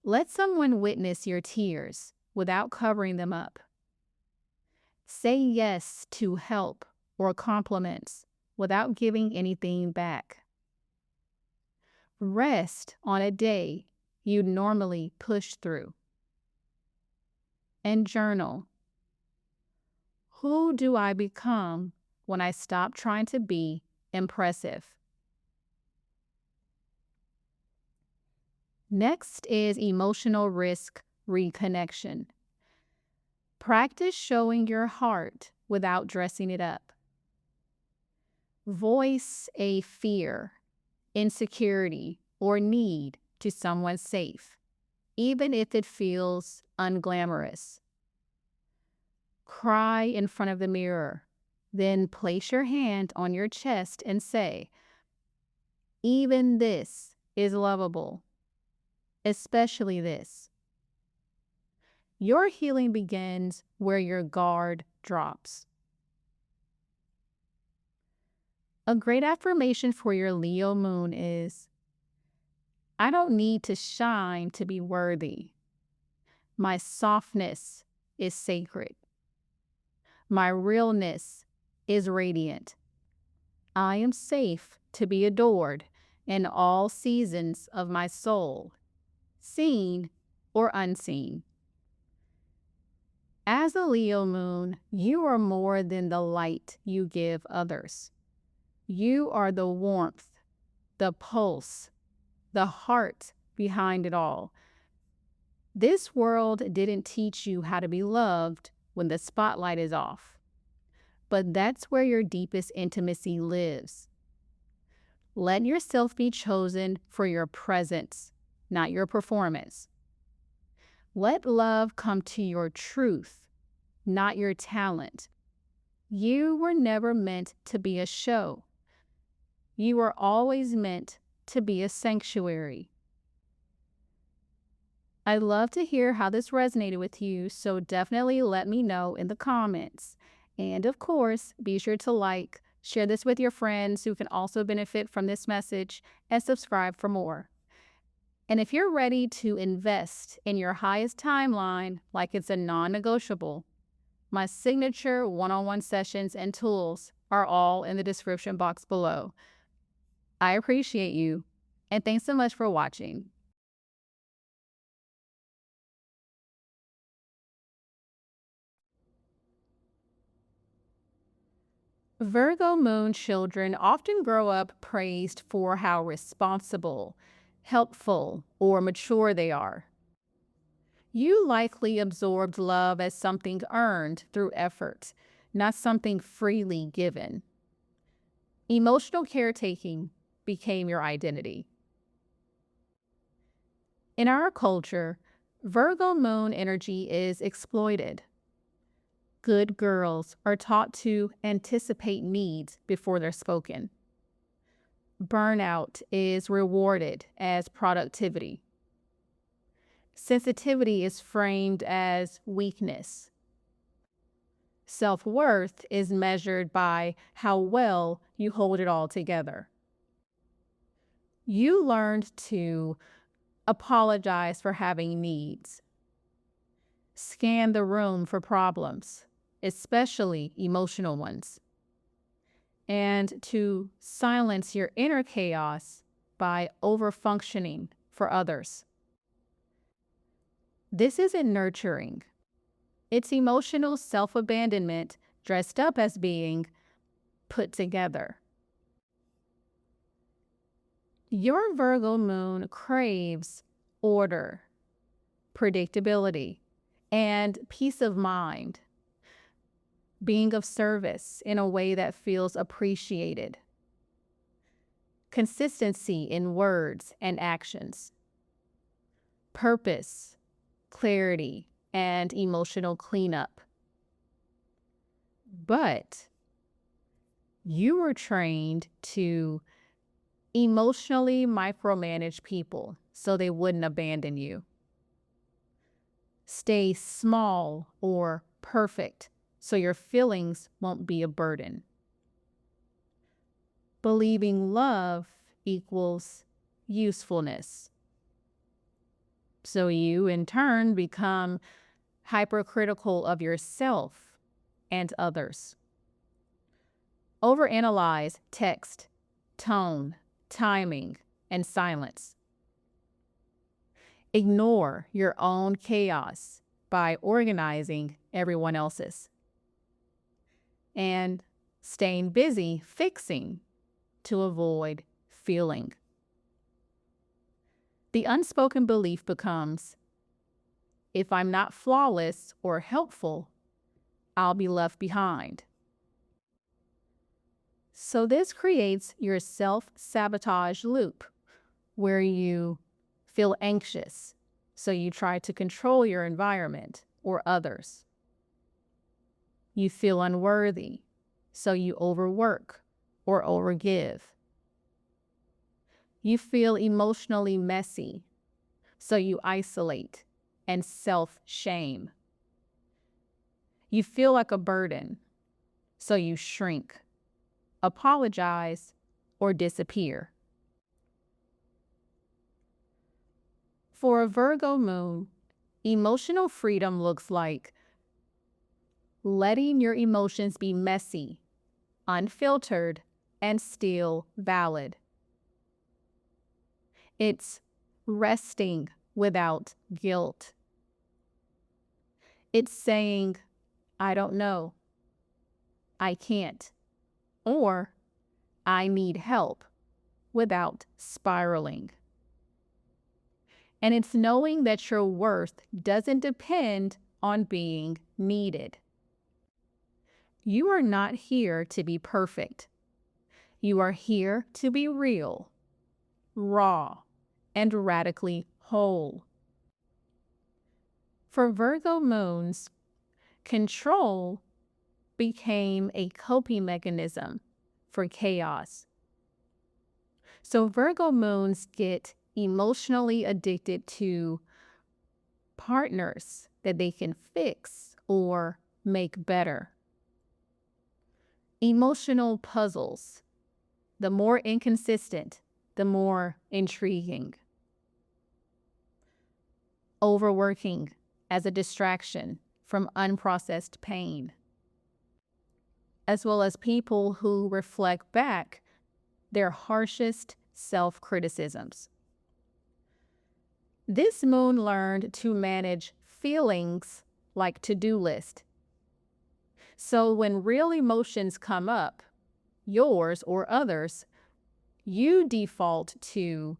Let someone witness your tears without covering them up. Say yes to help or compliments without giving anything back. Rest on a day you'd normally push through. And journal. Who do I become when I stop trying to be impressive? Next is emotional risk reconnection. Practice showing your heart without dressing it up. Voice a fear, insecurity, or need to someone safe, even if it feels unglamorous. Cry in front of the mirror, then place your hand on your chest and say, even this is lovable, especially this. Your healing begins where your guard drops. A great affirmation for your Leo moon is, I don't need to shine to be worthy. My softness is sacred. My realness is radiant. I am safe to be adored in all seasons of my soul, seen or unseen. As a Leo moon, you are more than the light you give others. You are the warmth, the pulse, the heart behind it all. This world didn't teach you how to be loved when the spotlight is off, but that's where your deepest intimacy lives. Let yourself be chosen for your presence, not your performance. Let love come to your truth, not your talent. You were never meant to be a show. You were always meant to be a sanctuary. I'd love to hear how this resonated with you, so definitely let me know in the comments. And of course, be sure to like, share this with your friends who can also benefit from this message, and subscribe for more. And if you're ready to invest in your highest timeline like it's a non-negotiable, my signature one-on-one sessions and tools are all in the description box below. I appreciate you, and thanks so much for watching. Virgo moon children often grow up praised for how responsible, helpful, or mature they are. You likely absorbed love as something earned through effort, not something freely given. Emotional caretaking became your identity. In our culture, Virgo moon energy is exploited. Good girls are taught to anticipate needs before they're spoken. Burnout is rewarded as productivity. Sensitivity is framed as weakness. Self-worth is measured by how well you hold it all together. You learned to apologize for having needs. Scan the room for problems, especially emotional ones. And to silence your inner chaos by overfunctioning for others. This isn't nurturing. It's emotional self-abandonment dressed up as being put together. Your Virgo moon craves order, predictability, and peace of mind. Being of service in a way that feels appreciated. Consistency in words and actions. Purpose, clarity, and emotional cleanup. But you were trained to emotionally micromanage people so they wouldn't abandon you. Stay small or perfect so your feelings won't be a burden. Believing love equals usefulness. So you, in turn, become hypercritical of yourself and others. Overanalyze text, tone, timing, and silence. Ignore your own chaos by organizing everyone else's. And staying busy fixing to avoid feeling. The unspoken belief becomes, if I'm not flawless or helpful, I'll be left behind. So this creates your self-sabotage loop where you feel anxious, so you try to control your environment or others. You feel unworthy, so you overwork or overgive. You feel emotionally messy, so you isolate and self-shame. You feel like a burden, so you shrink, apologize, or disappear. For a Virgo moon, emotional freedom looks like letting your emotions be messy, unfiltered, and still valid. It's resting without guilt. It's saying, I don't know, I can't, or I need help without spiraling. And it's knowing that your worth doesn't depend on being needed. You are not here to be perfect. You are here to be real, raw, and radically whole. For Virgo moons, control became a coping mechanism for chaos. So Virgo moons get emotionally addicted to partners that they can fix or make better. Emotional puzzles. The more inconsistent, the more intriguing. Overworking as a distraction from unprocessed pain, as well as people who reflect back their harshest self-criticisms. This moon learned to manage feelings like to-do list. So when real emotions come up, yours or others, you default to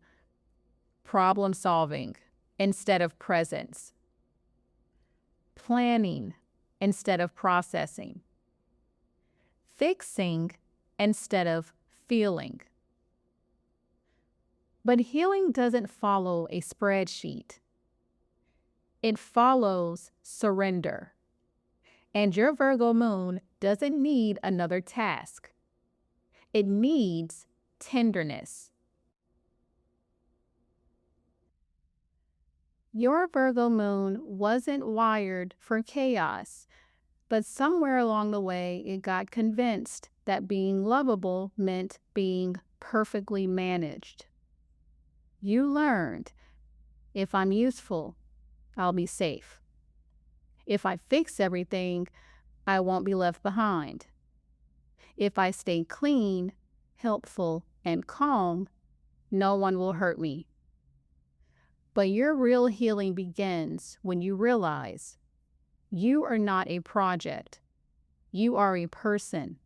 problem solving instead of presence, planning instead of processing, fixing instead of feeling. But healing doesn't follow a spreadsheet. It follows surrender. And your Virgo moon doesn't need another task. It needs tenderness. Your Virgo moon wasn't wired for chaos, but somewhere along the way it got convinced that being lovable meant being perfectly managed. You learned, if I'm useful, I'll be safe. If I fix everything, I won't be left behind. If I stay clean, helpful, and calm, no one will hurt me. But your real healing begins when you realize you are not a project. You are a person,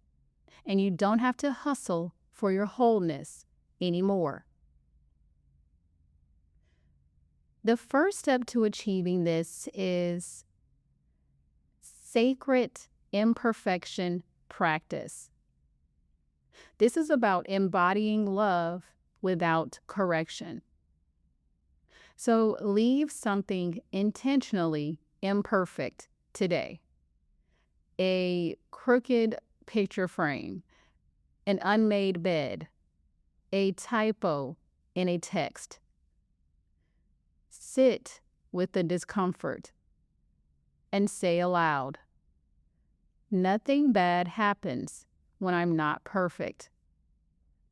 and you don't have to hustle for your wholeness anymore. The first step to achieving this is sacred imperfection practice. This is about embodying love without correction. So leave something intentionally imperfect today. A crooked picture frame, an unmade bed, a typo in a text. Sit with the discomfort and say aloud, "Nothing bad happens when I'm not perfect.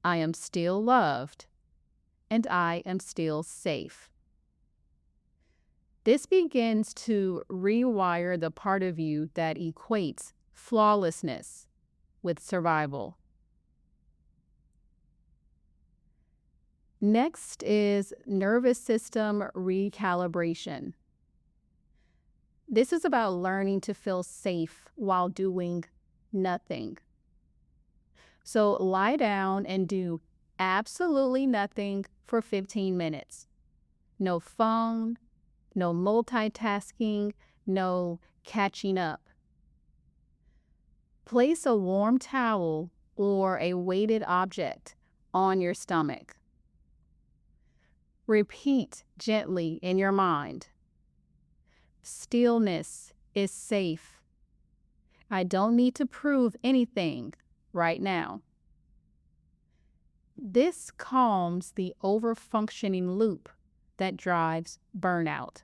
I am still loved and I am still safe." This begins to rewire the part of you that equates flawlessness with survival. Next is nervous system recalibration. This is about learning to feel safe while doing nothing. So lie down and do absolutely nothing for 15 minutes. No phone, no multitasking, no catching up. Place a warm towel or a weighted object on your stomach. Repeat gently in your mind, "Stillness is safe. I don't need to prove anything right now." This calms the over-functioning loop that drives burnout.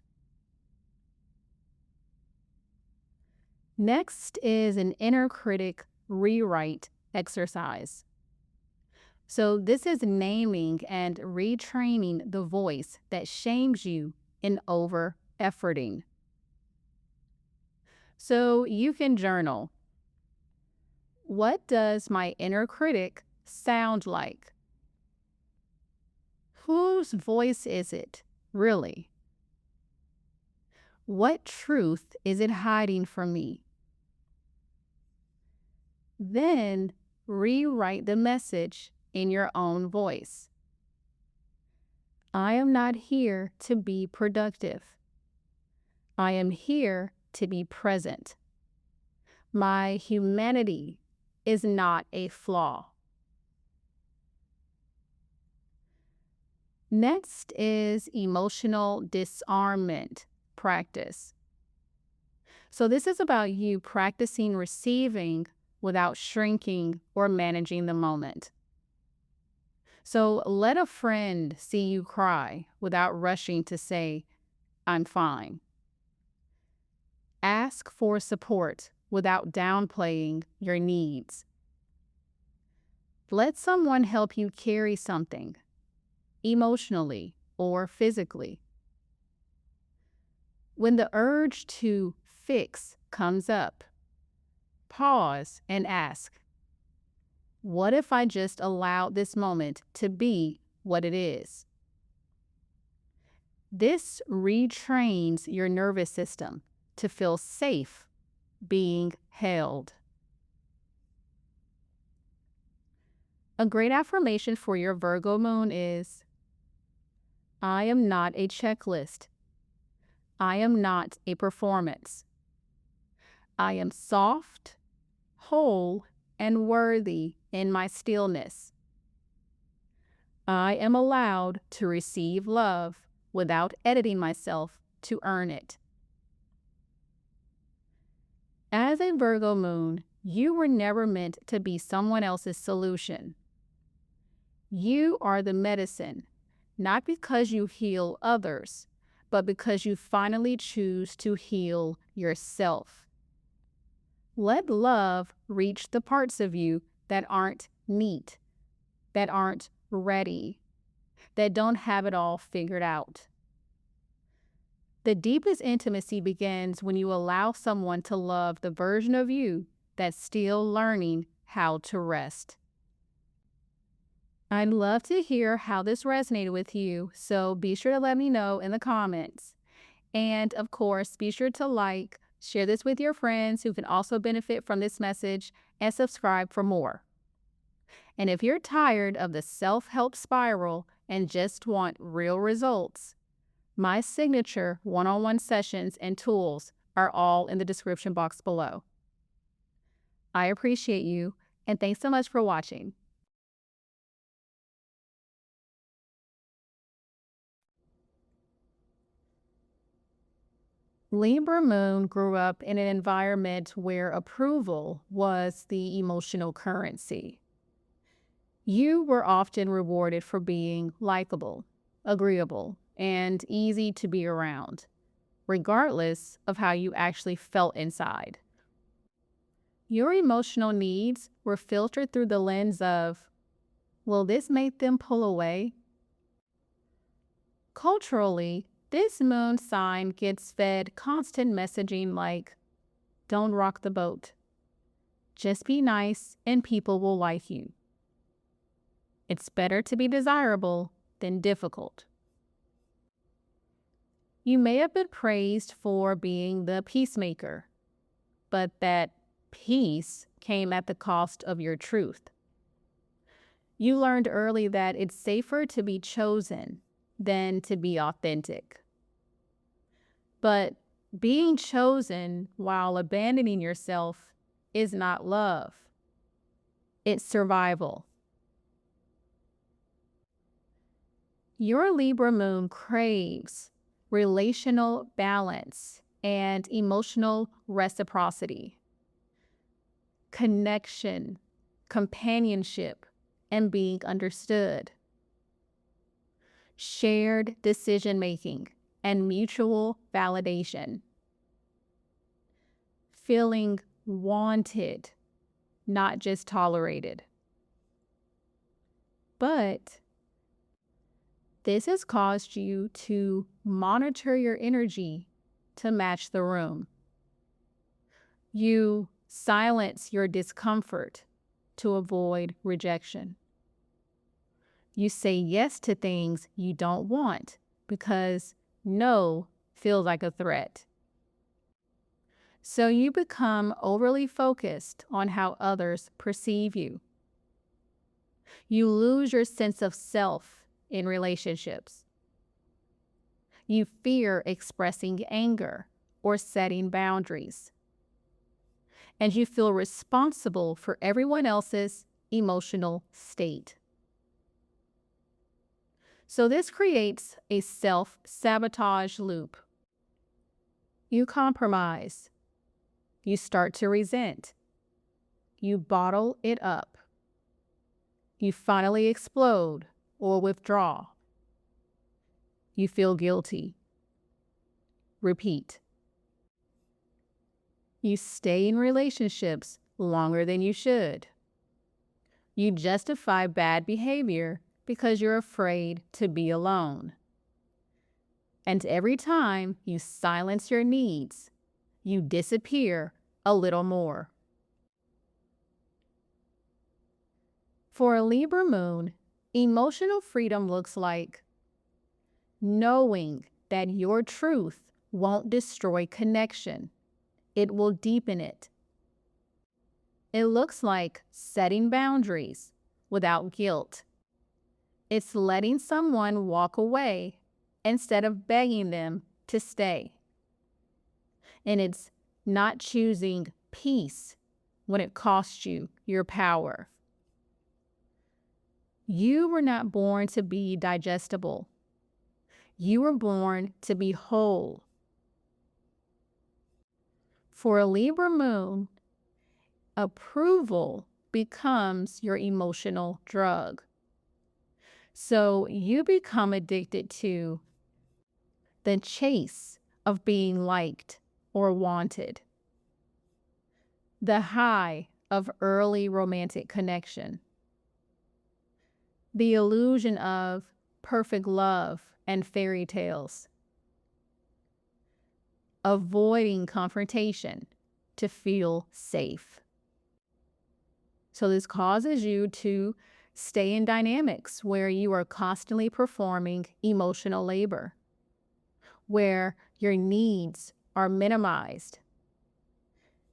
Next is an inner critic rewrite exercise. So this is naming and retraining the voice that shames you in over-efforting. So you can journal. What does my inner critic sound like? Whose voice is it, really? What truth is it hiding from me? Then rewrite the message in your own voice. I am not here to be productive. I am here to be present. My humanity is not a flaw. Next is emotional disarmament practice. So this is about you practicing receiving without shrinking or managing the moment. So let a friend see you cry without rushing to say, "I'm fine." Ask for support without downplaying your needs. Let someone help you carry something, emotionally or physically. When the urge to fix comes up, pause and ask, what if I just allowed this moment to be what it is? This retrains your nervous system to feel safe being held. A great affirmation for your Virgo moon is, I am not a checklist. I am not a performance. I am soft, whole, and worthy in my stillness. I am allowed to receive love without editing myself to earn it. As a Virgo moon, you were never meant to be someone else's solution. You are the medicine, not because you heal others, but because you finally choose to heal yourself. Let love reach the parts of you that aren't neat, that aren't ready, that don't have it all figured out. The deepest intimacy begins when you allow someone to love the version of you that's still learning how to rest. I'd love to hear how this resonated with you, so be sure to let me know in the comments. And of course, be sure to like, share this with your friends who can also benefit from this message, and subscribe for more. And if you're tired of the self-help spiral and just want real results, My signature one-on-one sessions and tools are all in the description box below. I appreciate you, and thanks so much for watching. Libra Moon grew up in an environment where approval was the emotional currency. You were often rewarded for being likable, agreeable, and easy to be around, regardless of how you actually felt inside. Your emotional needs were filtered through the lens of, will this make them pull away? Culturally, this moon sign gets fed constant messaging like, don't rock the boat. Just be nice and people will like you. It's better to be desirable than difficult. You may have been praised for being the peacemaker, but that peace came at the cost of your truth. You learned early that it's safer to be chosen than to be authentic. But being chosen while abandoning yourself is not love. It's survival. Your Libra moon craves relational balance and emotional reciprocity, connection, companionship, and being understood, shared decision-making, and mutual validation, feeling wanted, not just tolerated. But this has caused you to monitor your energy to match the room. You silence your discomfort to avoid rejection. You say yes to things you don't want because no feels like a threat. So you become overly focused on how others perceive you. You lose your sense of self in relationships. You fear expressing anger or setting boundaries. And you feel responsible for everyone else's emotional state. So this creates a self-sabotage loop. You compromise. You start to resent. You bottle it up. You finally explode or withdraw. You feel guilty. Repeat. You stay in relationships longer than you should. You justify bad behavior because you're afraid to be alone. And every time you silence your needs, you disappear a little more. For a Libra moon, emotional freedom looks like knowing that your truth won't destroy connection. It will deepen it. It looks like setting boundaries without guilt. It's letting someone walk away instead of begging them to stay. And it's not choosing peace when it costs you your power. You were not born to be digestible. You were born to be whole. For a Libra moon, approval becomes your emotional drug. So you become addicted to the chase of being liked or wanted, the high of early romantic connection, the illusion of perfect love and fairy tales, avoiding confrontation to feel safe. So this causes you to stay in dynamics where you are constantly performing emotional labor, where your needs are minimized,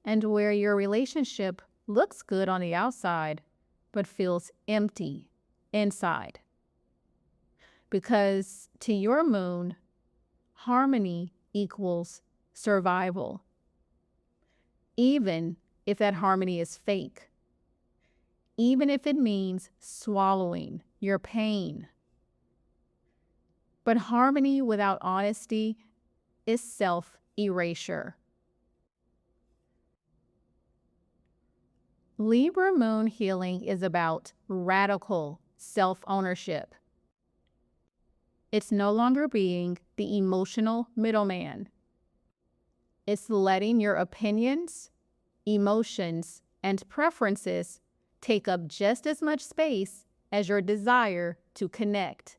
and where your relationship looks good on the outside, but feels empty inside. Because to your moon, harmony equals survival, even if that harmony is fake, even if it means swallowing your pain. But harmony without honesty is self-erasure. Libra moon healing is about radical self-ownership. It's no longer being the emotional middleman. It's letting your opinions, emotions, and preferences take up just as much space as your desire to connect.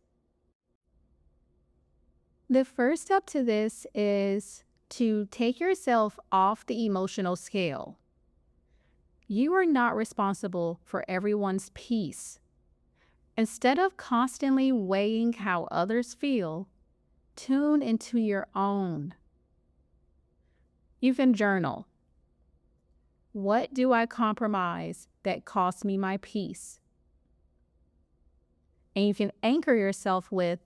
The first step to this is to take yourself off the emotional scale. You are not responsible for everyone's peace. Instead of constantly weighing how others feel, tune into your own. You can journal. What do I compromise that costs me my peace? And you can anchor yourself with,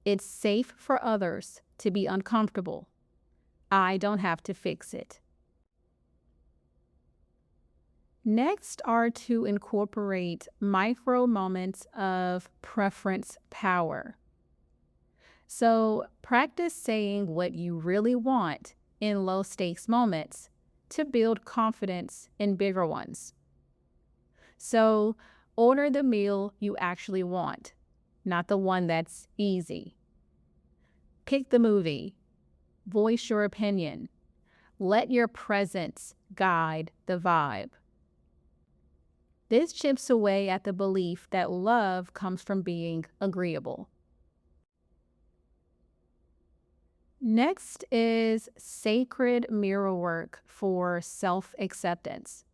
it's safe for others to be uncomfortable. I don't have to fix it. Next are to incorporate micro moments of preference power. So practice saying what you really want in low stakes moments to build confidence in bigger ones. So order the meal you actually want, not the one that's easy. Pick the movie. Voice your opinion. Let your presence guide the vibe. This chips away at the belief that love comes from being agreeable. Next is sacred mirror work for self-acceptance.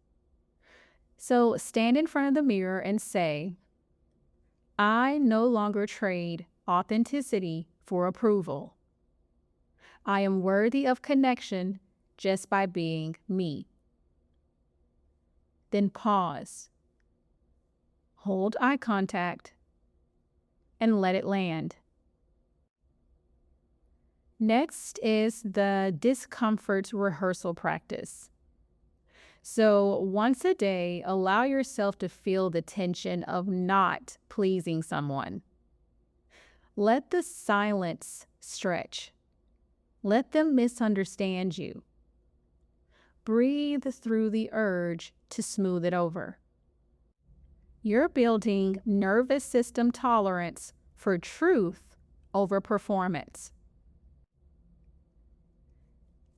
So stand in front of the mirror and say, I no longer trade authenticity for approval. I am worthy of connection just by being me. Then pause. Hold eye contact and let it land. Next is the discomfort rehearsal practice. So once a day, allow yourself to feel the tension of not pleasing someone. Let the silence stretch. Let them misunderstand you. Breathe through the urge to smooth it over. You're building nervous system tolerance for truth over performance.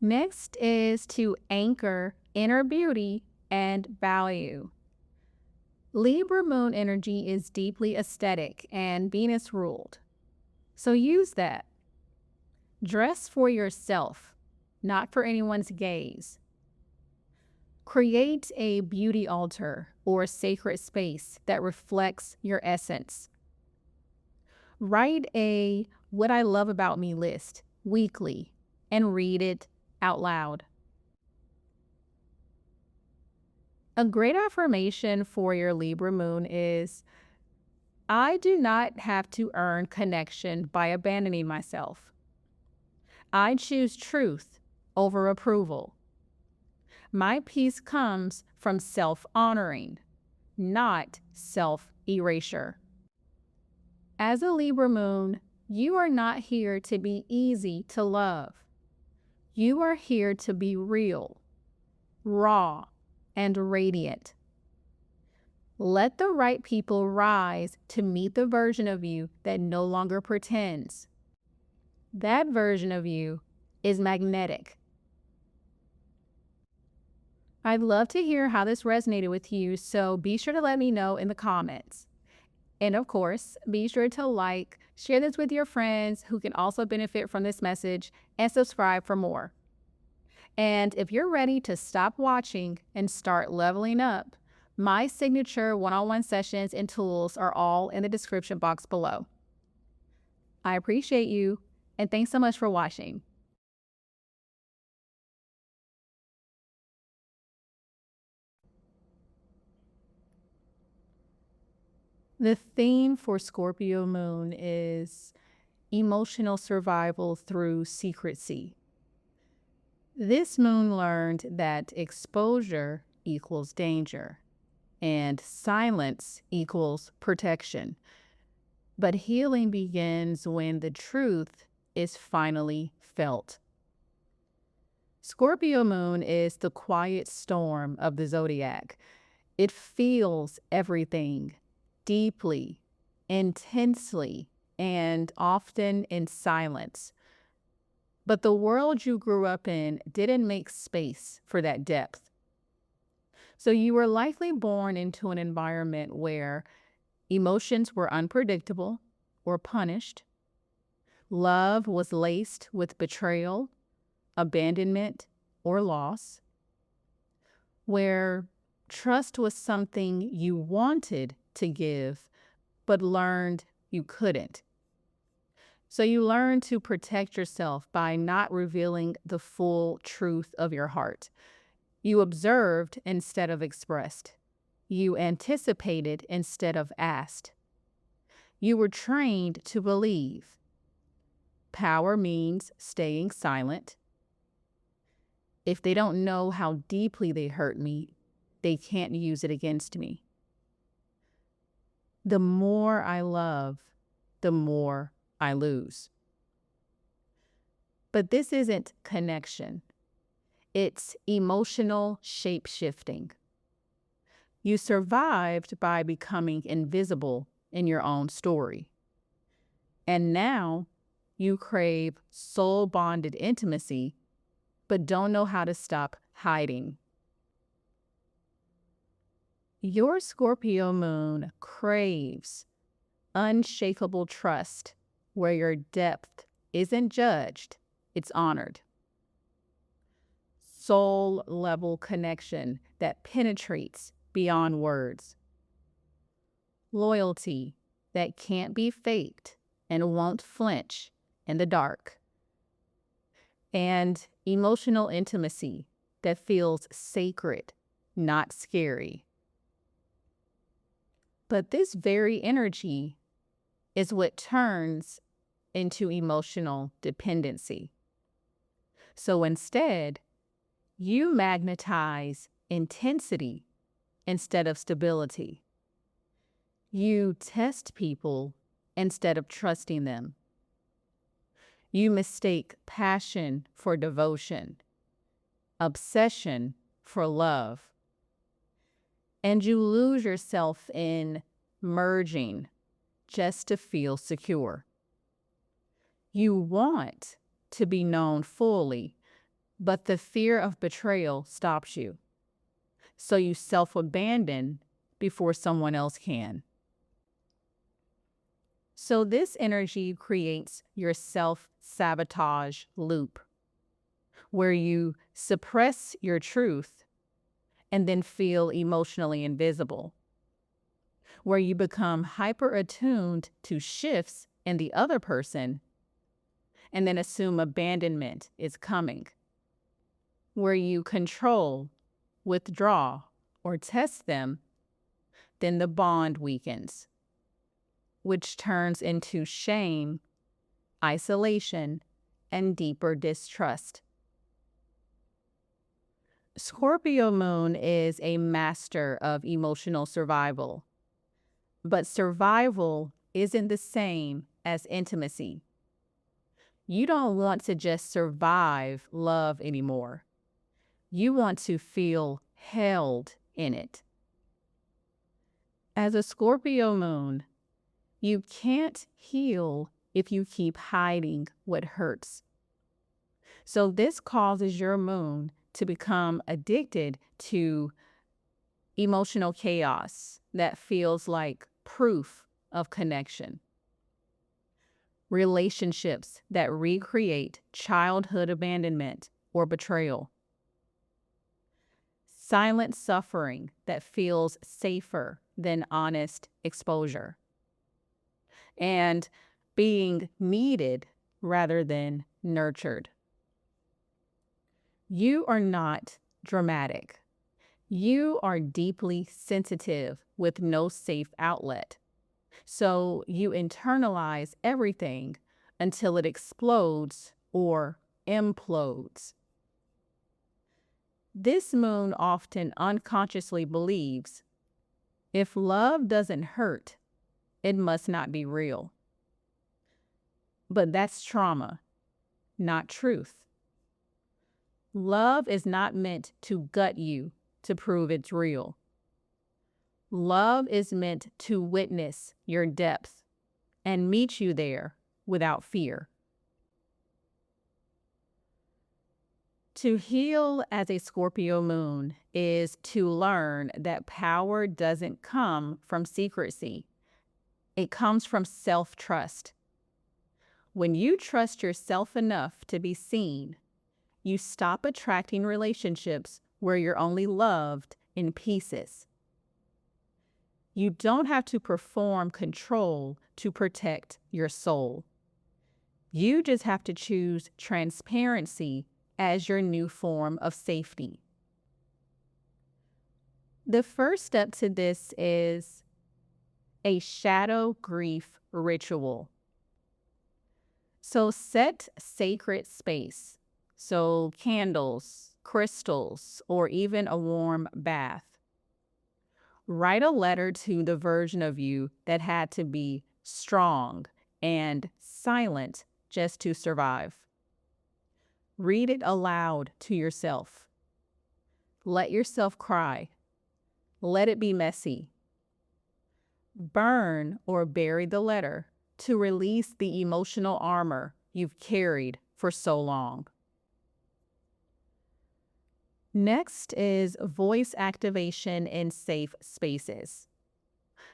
Next is to anchor inner beauty and value. Libra moon energy is deeply aesthetic and Venus ruled. So use that. Dress for yourself, not for anyone's gaze. Create a beauty altar or sacred space that reflects your essence. Write a "What I Love About Me" list weekly and read it out loud. A great affirmation for your Libra moon is, I do not have to earn connection by abandoning myself. I choose truth over approval. My peace comes from self-honoring, not self-erasure. As a Libra moon, you are not here to be easy to love. You are here to be real, raw, and radiant. Let the right people rise to meet the version of you that no longer pretends. That version of you is magnetic. I'd love to hear how this resonated with you, so be sure to let me know in the comments. And of course, be sure to share this with your friends who can also benefit from this message, and subscribe for more. And if you're ready to stop watching and start leveling up, my signature one-on-one sessions and tools are all in the description box below. I appreciate you, and thanks so much for watching. The theme for Scorpio moon is emotional survival through secrecy. This moon learned that exposure equals danger and silence equals protection. But healing begins when the truth is finally felt. Scorpio moon is the quiet storm of the zodiac. It feels everything deeply, intensely, and often in silence. But the world you grew up in didn't make space for that depth. So you were likely born into an environment where emotions were unpredictable or punished. Love was laced with betrayal, abandonment, or loss. Where trust was something you wanted to give, but learned you couldn't. So you learned to protect yourself by not revealing the full truth of your heart. You observed instead of expressed. You anticipated instead of asked. You were trained to believe. Power means staying silent. If they don't know how deeply they hurt me, they can't use it against me. The more I love, the more I lose. But this isn't connection. It's emotional shape-shifting. You survived by becoming invisible in your own story. And now you crave soul-bonded intimacy, but don't know how to stop hiding. Your Scorpio moon craves unshakable trust, where your depth isn't judged, it's honored. Soul-level connection that penetrates beyond words. Loyalty that can't be faked and won't flinch in the dark. And emotional intimacy that feels sacred, not scary. But this very energy is what turns into emotional dependency. So instead, you magnetize intensity instead of stability. You test people instead of trusting them. You mistake passion for devotion, obsession for love, and you lose yourself in merging just to feel secure. You want to be known fully, but the fear of betrayal stops you. So you self-abandon before someone else can. So this energy creates your self-sabotage loop, where you suppress your truth and then feel emotionally invisible, where you become hyper-attuned to shifts in the other person and then assume abandonment is coming, where you control, withdraw, or test them, then the bond weakens, which turns into shame, isolation, and deeper distrust. Scorpio moon is a master of emotional survival, but survival isn't the same as intimacy. You don't want to just survive love anymore. You want to feel held in it. As a Scorpio moon, you can't heal if you keep hiding what hurts. So this causes your moon to become addicted to emotional chaos that feels like proof of connection. Relationships that recreate childhood abandonment or betrayal. Silent suffering that feels safer than honest exposure. And being needed rather than nurtured. You are not dramatic. You are deeply sensitive with no safe outlet. So you internalize everything, until it explodes or implodes. This moon often unconsciously believes, if love doesn't hurt, it must not be real. But that's trauma, not truth. Love is not meant to gut you to prove it's real. Love is meant to witness your depth and meet you there without fear. To heal as a Scorpio moon is to learn that power doesn't come from secrecy. It comes from self-trust. When you trust yourself enough to be seen, you stop attracting relationships where you're only loved in pieces. You don't have to perform control to protect your soul. You just have to choose transparency as your new form of safety. The first step to this is a shadow grief ritual. So set sacred space, so candles, crystals, or even a warm bath. Write a letter to the version of you that had to be strong and silent just to survive. Read it aloud to yourself. Let yourself cry. Let it be messy. Burn or bury the letter to release the emotional armor you've carried for so long. Next is voice activation in safe spaces.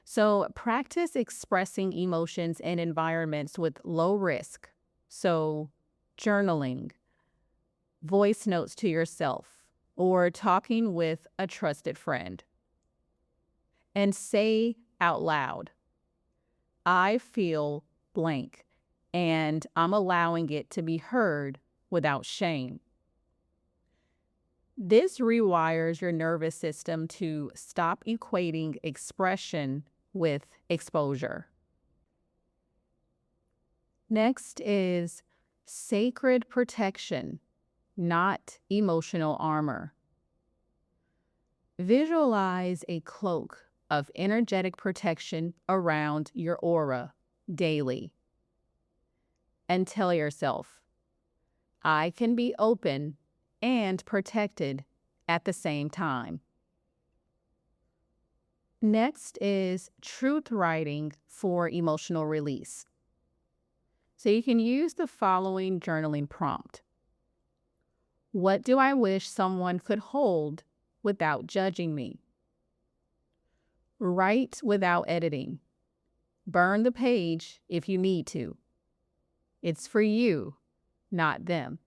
So practice expressing emotions in environments with low risk. So journaling, voice notes to yourself, or talking with a trusted friend. And say out loud, I feel blank, and I'm allowing it to be heard without shame. This rewires your nervous system to stop equating expression with exposure. Next is sacred protection, not emotional armor. Visualize a cloak of energetic protection around your aura daily. And tell yourself, I can be open and protected at the same time. Next is truth writing for emotional release. So you can use the following journaling prompt. What do I wish someone could hold without judging me? Write without editing. Burn the page if you need to. It's for you, not them.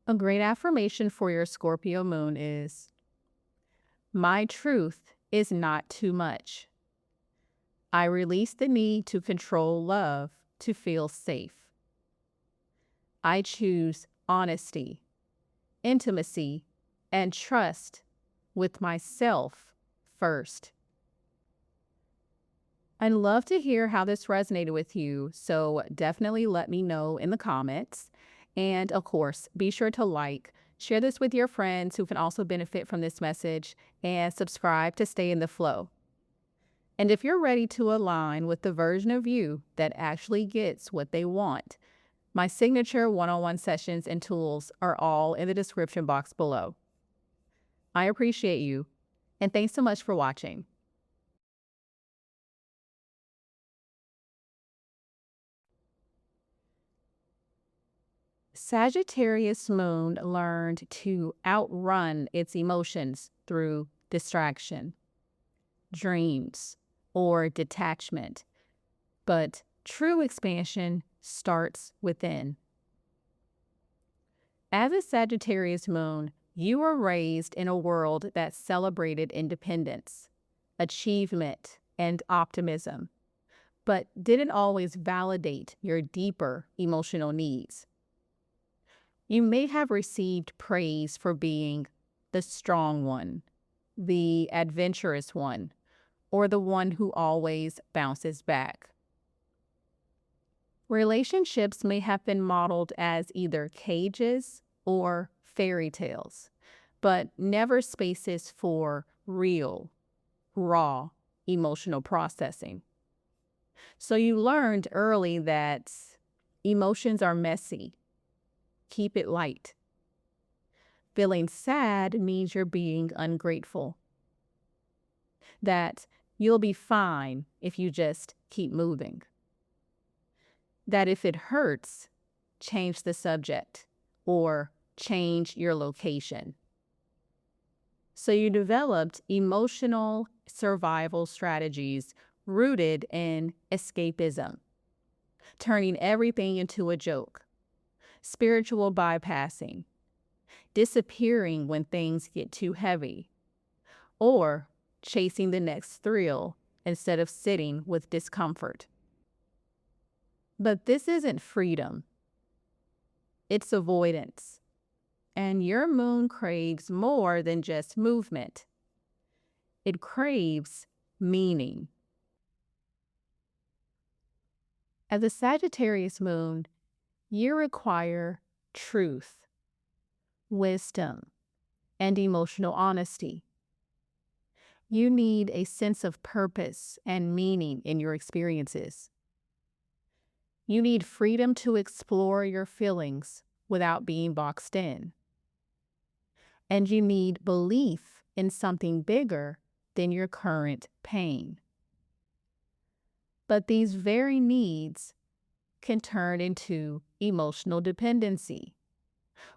A great affirmation for your Scorpio moon is, my truth is not too much. I release the need to control love to feel safe. I choose honesty, intimacy, and trust with myself first. I'd love to hear how this resonated with you, so definitely let me know in the comments. And of course, be sure to like, share this with your friends who can also benefit from this message, and subscribe to stay in the flow. And if you're ready to align with the version of you that actually gets what they want, my signature one-on-one sessions and tools are all in the description box below. I appreciate you, and thanks so much for watching. Sagittarius moon learned to outrun its emotions through distraction, dreams, or detachment. But true expansion starts within. As a Sagittarius moon, you were raised in a world that celebrated independence, achievement, and optimism, but didn't always validate your deeper emotional needs. You may have received praise for being the strong one, the adventurous one, or the one who always bounces back. Relationships may have been modeled as either cages or fairy tales, but never spaces for real, raw emotional processing. So you learned early that emotions are messy. Keep it light. Feeling sad means you're being ungrateful. That you'll be fine if you just keep moving. That if it hurts, change the subject or change your location. So you developed emotional survival strategies rooted in escapism, turning everything into a joke, spiritual bypassing, disappearing when things get too heavy, or chasing the next thrill instead of sitting with discomfort. But this isn't freedom. It's avoidance. And your moon craves more than just movement. It craves meaning. As a Sagittarius moon, you require truth, wisdom, and emotional honesty. You need a sense of purpose and meaning in your experiences. You need freedom to explore your feelings without being boxed in. And you need belief in something bigger than your current pain. But these very needs can turn into emotional dependency,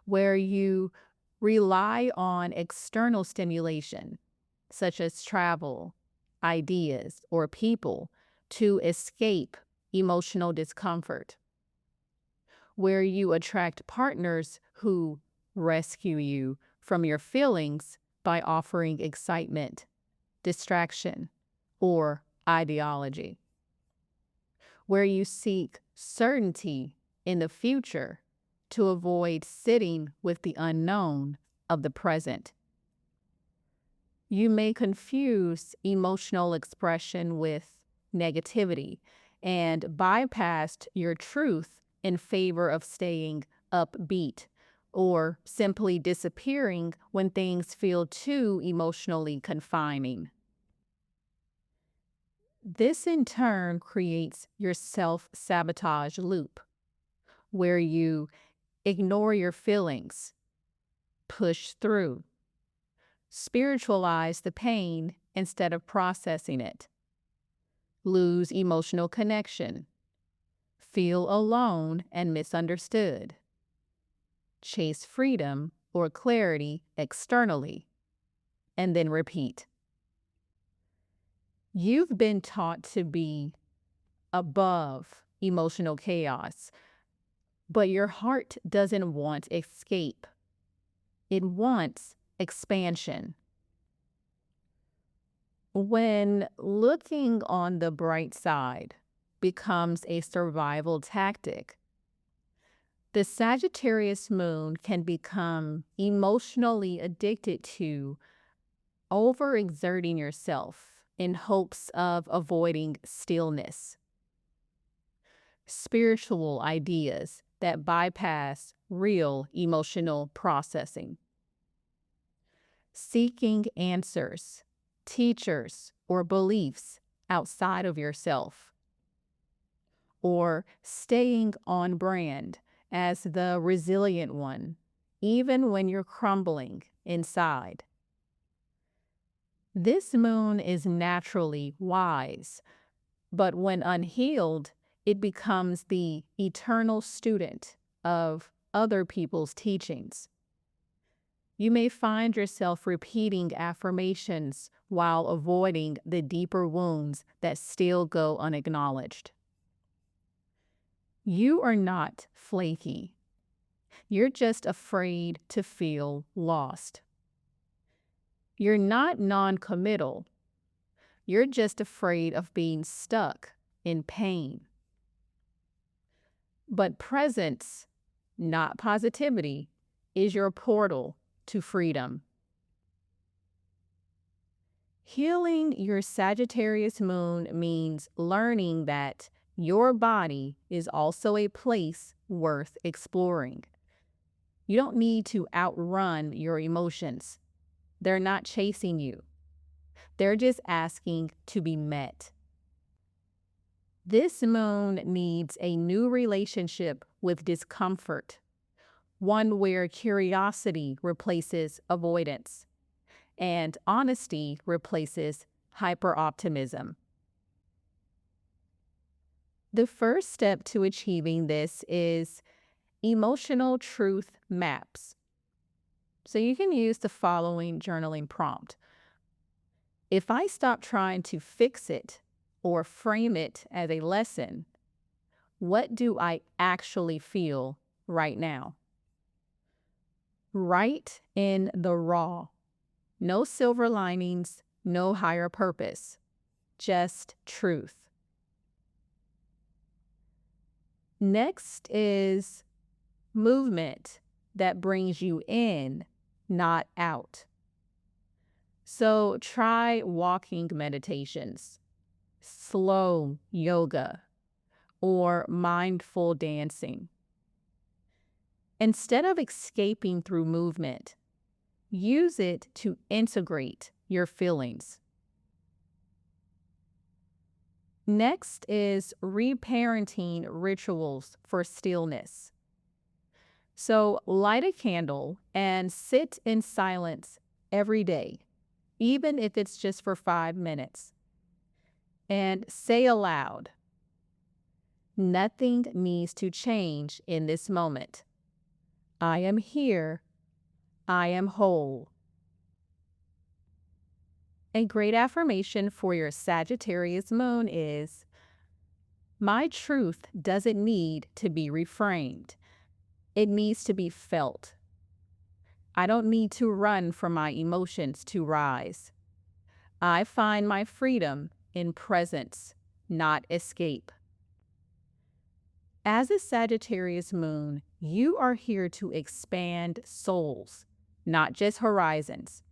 where you rely on external stimulation, such as travel, ideas, or people, to escape emotional discomfort, where you attract partners who rescue you from your feelings by offering excitement, distraction, or ideology, where you seek certainty in the future to avoid sitting with the unknown of the present. You may confuse emotional expression with negativity and bypass your truth in favor of staying upbeat or simply disappearing when things feel too emotionally confining. This in turn creates your self-sabotage loop, where you ignore your feelings, push through, spiritualize the pain instead of processing it, lose emotional connection, feel alone and misunderstood, chase freedom or clarity externally, and then repeat. You've been taught to be above emotional chaos, but your heart doesn't want escape. It wants expansion. When looking on the bright side becomes a survival tactic, the Sagittarius moon can become emotionally addicted to overexerting yourself in hopes of avoiding stillness, spiritual ideas that bypass real emotional processing, seeking answers, teachers, or beliefs outside of yourself, or staying on brand as the resilient one, even when you're crumbling inside. This moon is naturally wise, but when unhealed, it becomes the eternal student of other people's teachings. You may find yourself repeating affirmations while avoiding the deeper wounds that still go unacknowledged. You are not flaky. You're just afraid to feel lost. You're not non-committal. You're just afraid of being stuck in pain. But presence, not positivity, is your portal to freedom. Healing your Sagittarius moon means learning that your body is also a place worth exploring. You don't need to outrun your emotions. They're not chasing you. They're just asking to be met. This moon needs a new relationship with discomfort, one where curiosity replaces avoidance and honesty replaces hyper-optimism. The first step to achieving this is emotional truth maps. So you can use the following journaling prompt. If I stop trying to fix it or frame it as a lesson, what do I actually feel right now? Write in the raw. No silver linings, no higher purpose, just truth. Next is movement that brings you in, not out. So try walking meditations, slow yoga, or mindful dancing. Instead of escaping through movement, use it to integrate your feelings. Next is reparenting rituals for stillness. So light a candle and sit in silence every day, even if it's just for 5 minutes. And say aloud, nothing needs to change in this moment. I am here. I am whole. A great affirmation for your Sagittarius moon is, my truth doesn't need to be reframed. It needs to be felt. I don't need to run from my emotions to rise. I find my freedom in presence, not escape. As a Sagittarius moon, you are here to expand souls, not just horizons.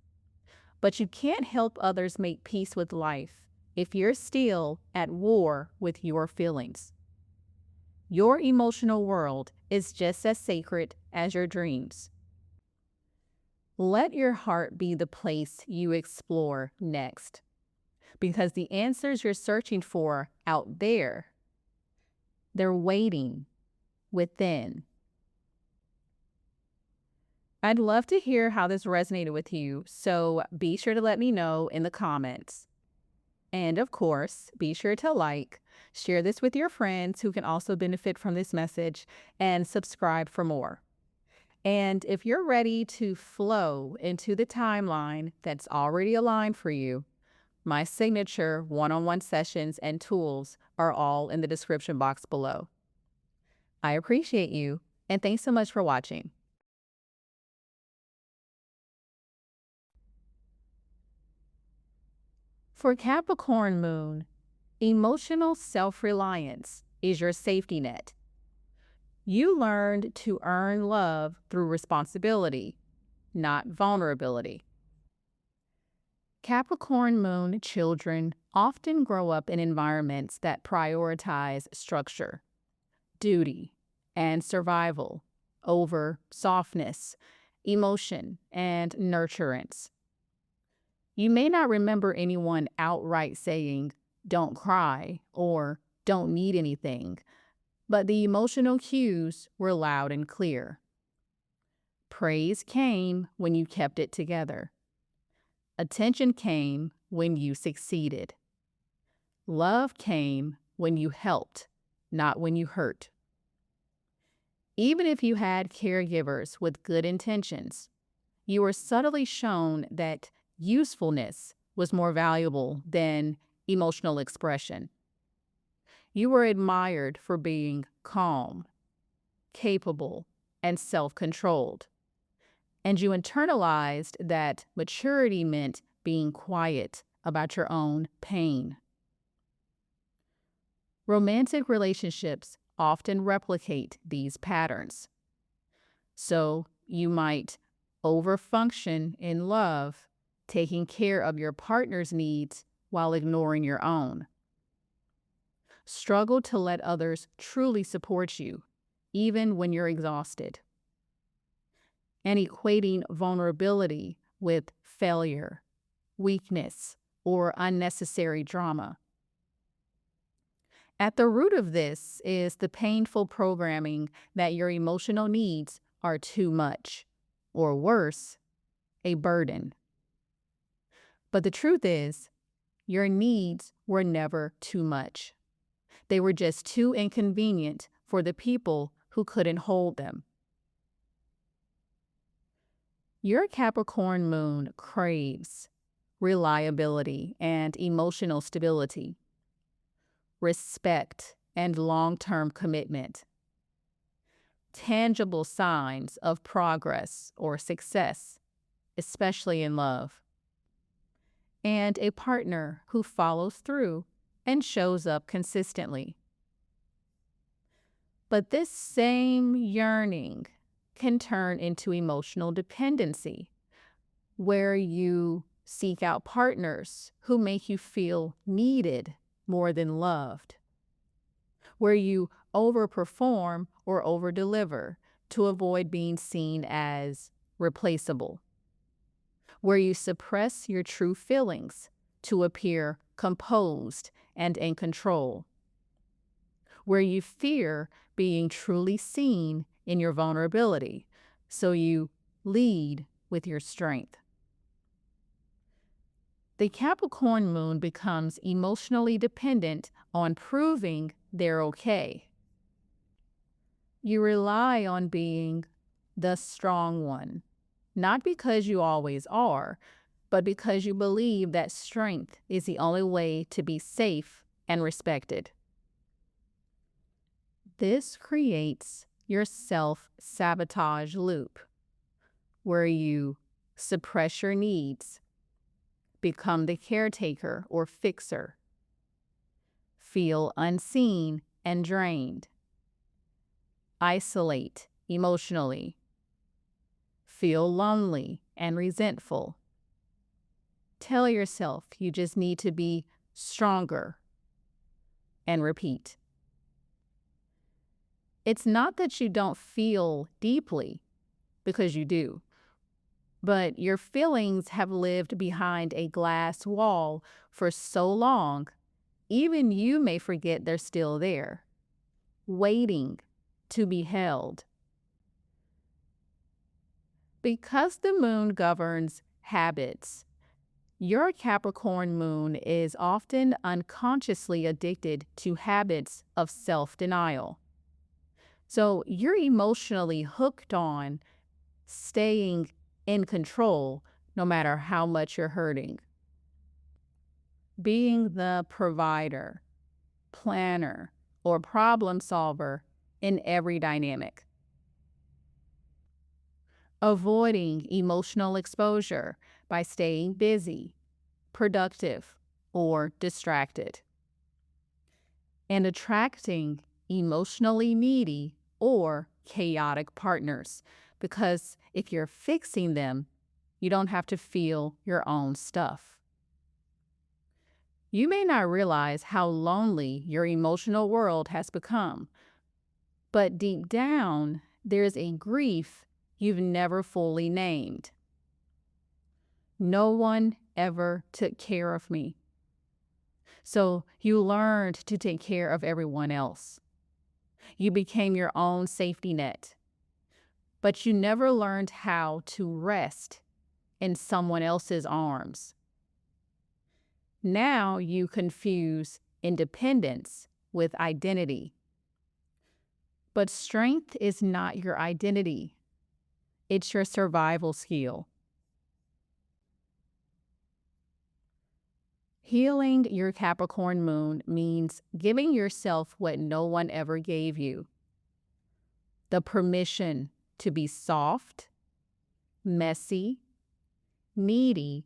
But you can't help others make peace with life if you're still at war with your feelings. Your emotional world is just as sacred as your dreams. Let your heart be the place you explore next, because the answers you're searching for out there, they're waiting within. I'd love to hear how this resonated with you, so be sure to let me know in the comments. And of course, be sure to like, share this with your friends who can also benefit from this message, and subscribe for more. And if you're ready to flow into the timeline that's already aligned for you, my signature one-on-one sessions and tools are all in the description box below. I appreciate you, and thanks so much for watching. For Capricorn moon, emotional self-reliance is your safety net. You learned to earn love through responsibility, not vulnerability. Capricorn moon children often grow up in environments that prioritize structure, duty, and survival over softness, emotion, and nurturance. You may not remember anyone outright saying, "Don't cry," or "Don't need anything," but the emotional cues were loud and clear. Praise came when you kept it together. Attention came when you succeeded. Love came when you helped, not when you hurt. Even if you had caregivers with good intentions, you were subtly shown that usefulness was more valuable than emotional expression. You were admired for being calm, capable, and self-controlled. And you internalized that maturity meant being quiet about your own pain. Romantic relationships often replicate these patterns. So you might overfunction in love, taking care of your partner's needs while ignoring your own. struggle to let others truly support you, even when you're exhausted, and equating vulnerability with failure, weakness, or unnecessary drama. At the root of this is the painful programming that your emotional needs are too much, or worse, a burden. But the truth is, your needs were never too much. They were just too inconvenient for the people who couldn't hold them. Your Capricorn moon craves reliability and emotional stability, respect and long-term commitment, tangible signs of progress or success, especially in love, and a partner who follows through and shows up consistently. But this same yearning can turn into emotional dependency, where you seek out partners who make you feel needed more than loved, where you overperform or overdeliver to avoid being seen as replaceable, where you suppress your true feelings to appear composed and in control, where you fear being truly seen in your vulnerability, so you lead with your strength. The Capricorn moon becomes emotionally dependent on proving they're okay. You rely on being the strong one, not because you always are, but because you believe that strength is the only way to be safe and respected. This creates your self-sabotage loop, where you suppress your needs, become the caretaker or fixer, feel unseen and drained, isolate emotionally, feel lonely and resentful, tell yourself you just need to be stronger, and repeat. It's not that you don't feel deeply, because you do, but your feelings have lived behind a glass wall for so long, even you may forget they're still there, waiting to be held. Because the moon governs habits, your Capricorn moon is often unconsciously addicted to habits of self-denial. So you're emotionally hooked on staying in control no matter how much you're hurting. Being the provider, planner, or problem solver in every dynamic. Avoiding emotional exposure by staying busy, productive, or distracted. And attracting emotionally needy or chaotic partners, because if you're fixing them, you don't have to feel your own stuff. You may not realize how lonely your emotional world has become, but deep down, there's a grief you've never fully named. No one ever took care of me. So you learned to take care of everyone else. You became your own safety net, but you never learned how to rest in someone else's arms. Now you confuse independence with identity. But strength is not your identity. It's your survival skill. Healing your Capricorn moon means giving yourself what no one ever gave you: the permission to be soft, messy, needy,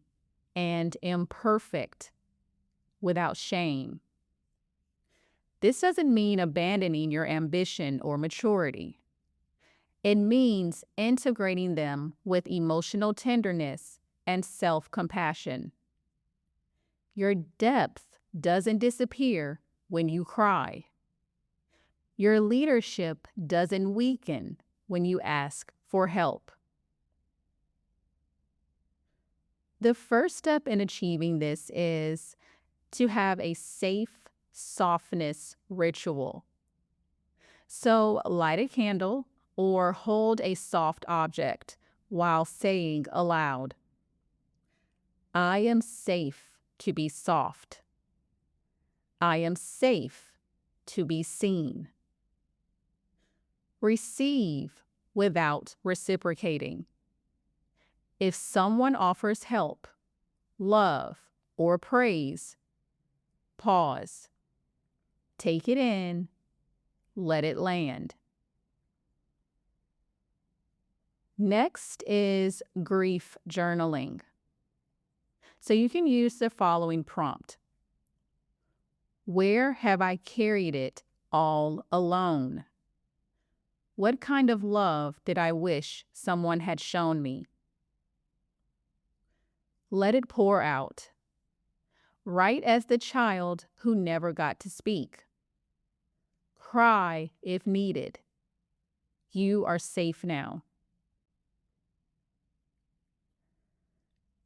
and imperfect without shame. This doesn't mean abandoning your ambition or maturity. It means integrating them with emotional tenderness and self-compassion. Your depth doesn't disappear when you cry. Your leadership doesn't weaken when you ask for help. The first step in achieving this is to have a safe softness ritual. So light a candle or hold a soft object while saying aloud, I am safe to be soft. I am safe to be seen. Receive without reciprocating. If someone offers help, love, or praise, pause. Take it in. Let it land. Next is grief journaling. So you can use the following prompt. Where have I carried it all alone? What kind of love did I wish someone had shown me? Let it pour out. Write as the child who never got to speak. Cry if needed. You are safe now.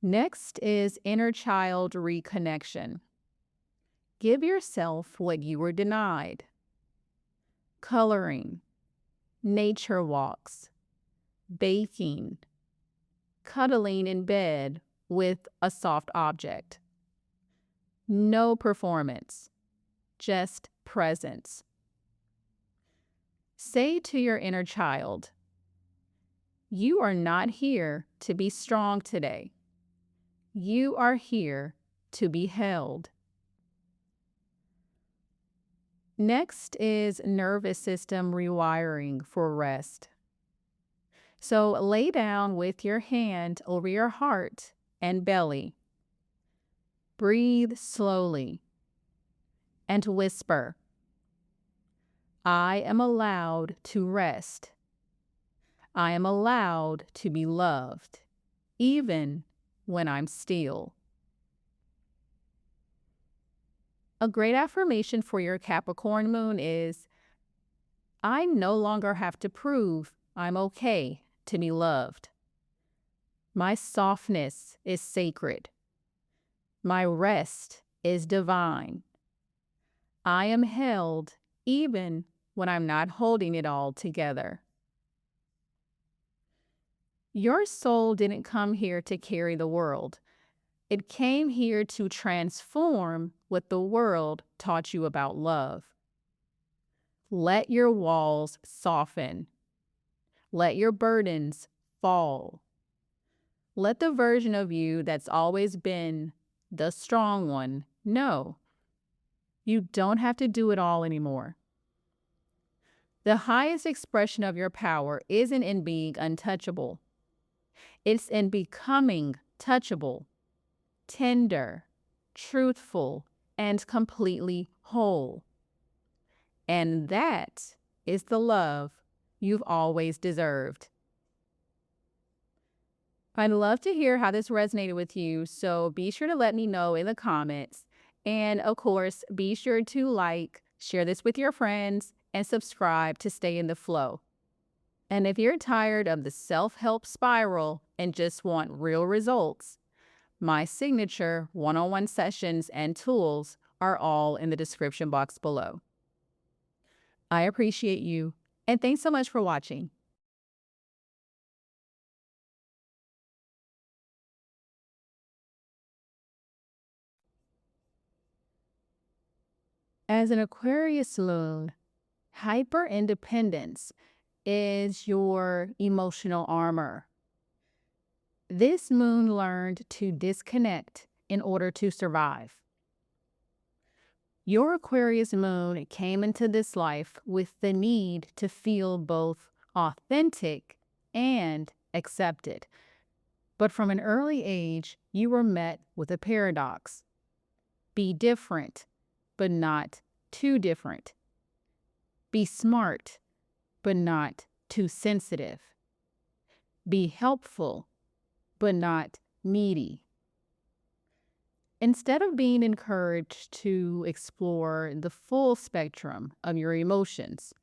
Next is inner child reconnection. Give yourself what you were denied. Coloring, nature walks, baking, cuddling in bed with a soft object. No performance, just presence. Say to your inner child, you are not here to be strong today. You are here to be held. Next is nervous system rewiring for rest. So lay down with your hand over your heart and belly. Breathe slowly and whisper, I am allowed to rest. I am allowed to be loved, even when I'm still. A great affirmation for your Capricorn moon is, I no longer have to prove I'm okay to be loved. My softness is sacred. My rest is divine. I am held even when I'm not holding it all together. Your soul didn't come here to carry the world. It came here to transform what the world taught you about love. Let your walls soften. Let your burdens fall. Let the version of you that's always been the strong one know you don't have to do it all anymore. The highest expression of your power isn't in being untouchable. It's in becoming touchable, tender, truthful, and completely whole. And that is the love you've always deserved. I'd love to hear how this resonated with you, so be sure to let me know in the comments. And of course, be sure to like, share this with your friends, and subscribe to stay in the flow. And if you're tired of the self-help spiral and just want real results, my signature one-on-one sessions and tools are all in the description box below. I appreciate you, and thanks so much for watching. As an Aquarius moon, hyper-independence is your emotional armor. This moon learned to disconnect in order to survive. Your Aquarius moon came into this life with the need to feel both authentic and accepted. But from an early age, you were met with a paradox. Be different, but not too different. Be smart, but not too sensitive. Be helpful, but not needy. Instead of being encouraged to explore the full spectrum of your emotions,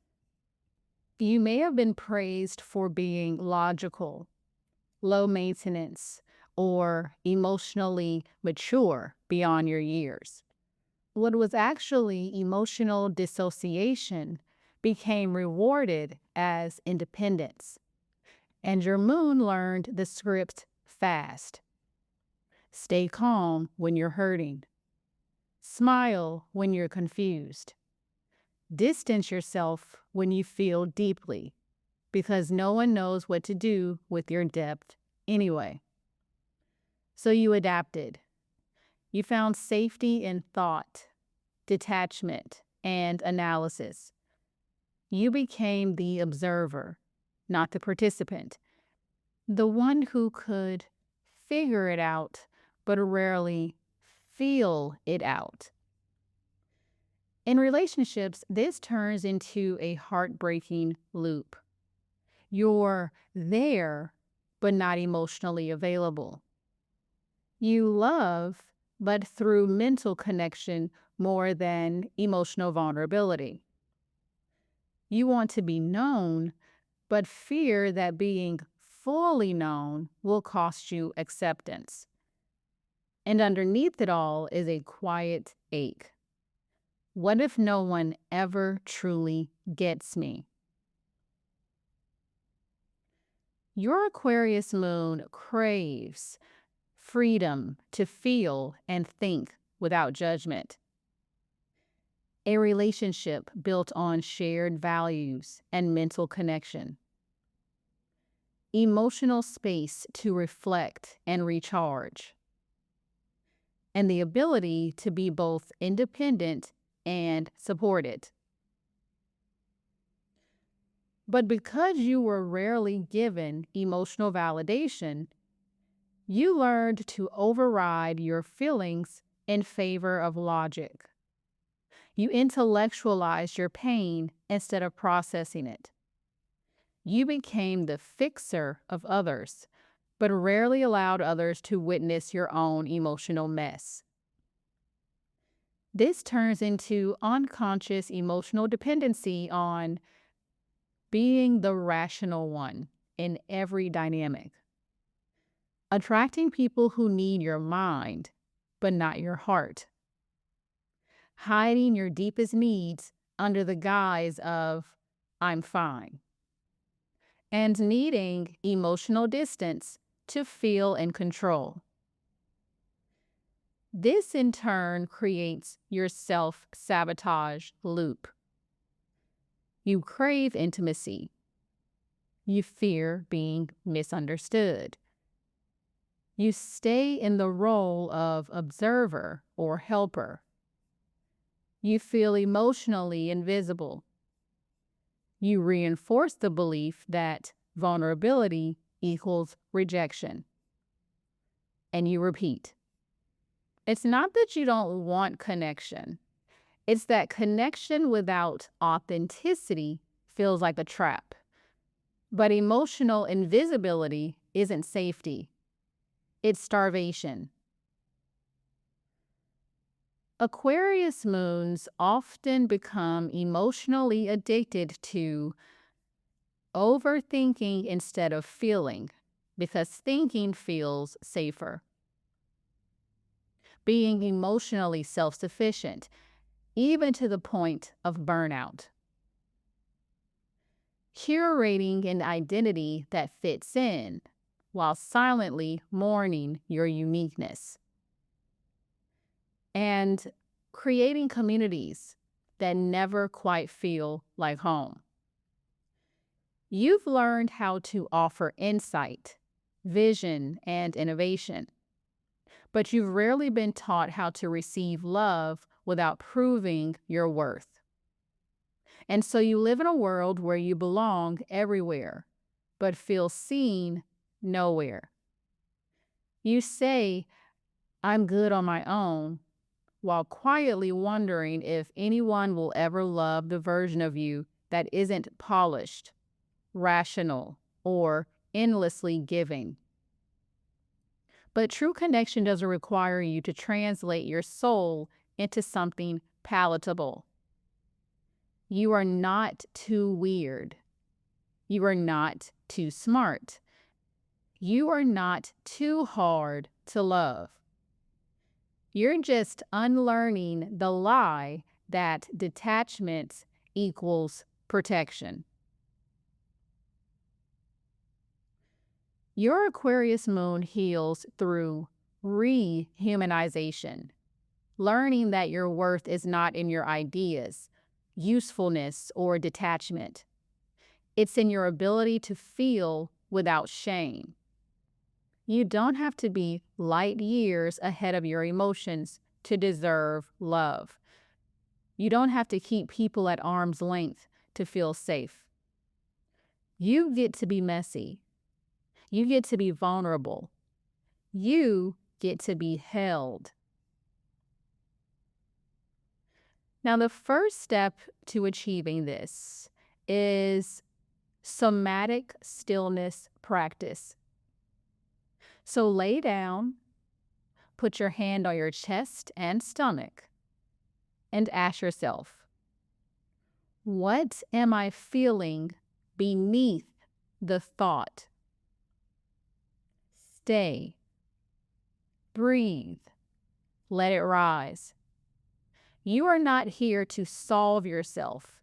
you may have been praised for being logical, low maintenance, or emotionally mature beyond your years. What was actually emotional dissociation became rewarded as independence, and your moon learned the script fast. Stay calm when you're hurting. Smile when you're confused. Distance yourself when you feel deeply, because no one knows what to do with your depth anyway. So you adapted. You found safety in thought, detachment, and analysis. You became the observer, not the participant, the one who could figure it out, but rarely feel it out. In relationships, this turns into a heartbreaking loop. You're there, but not emotionally available. You love, but through mental connection more than emotional vulnerability. You want to be known, but fear that being fully known will cost you acceptance. And underneath it all is a quiet ache. What if no one ever truly gets me? Your Aquarius moon craves freedom to feel and think without judgment. A relationship built on shared values and mental connection. Emotional space to reflect and recharge. And the ability to be both independent and supported. But because you were rarely given emotional validation, you learned to override your feelings in favor of logic. You intellectualized your pain instead of processing it. You became the fixer of others, but rarely allowed others to witness your own emotional mess. This turns into unconscious emotional dependency on being the rational one in every dynamic. Attracting people who need your mind, but not your heart. Hiding your deepest needs under the guise of, I'm fine. And needing emotional distance to feel in control. This in turn creates your self-sabotage loop. You crave intimacy. You fear being misunderstood. You stay in the role of observer or helper. You feel emotionally invisible. You reinforce the belief that vulnerability equals rejection. And you repeat. It's not that you don't want connection. It's that connection without authenticity feels like a trap. But emotional invisibility isn't safety. It's starvation. Aquarius moons often become emotionally addicted to overthinking instead of feeling, because thinking feels safer. Being emotionally self-sufficient, even to the point of burnout. Curating an identity that fits in, while silently mourning your uniqueness. And creating communities that never quite feel like home. You've learned how to offer insight, vision, and innovation, but you've rarely been taught how to receive love without proving your worth. And so you live in a world where you belong everywhere, but feel seen nowhere. You say, I'm good on my own, while quietly wondering if anyone will ever love the version of you that isn't polished, rational, or endlessly giving. But true connection doesn't require you to translate your soul into something palatable. You are not too weird. You are not too smart. You are not too hard to love. You're just unlearning the lie that detachment equals protection. Your Aquarius moon heals through rehumanization, learning that your worth is not in your ideas, usefulness, or detachment. It's in your ability to feel without shame. You don't have to be light years ahead of your emotions to deserve love. You don't have to keep people at arm's length to feel safe. You get to be messy. You get to be vulnerable. You get to be held. Now, the first step to achieving this is somatic stillness practice. So lay down, put your hand on your chest and stomach, and ask yourself, what am I feeling beneath the thought? Stay. Breathe. Let it rise. You are not here to solve yourself.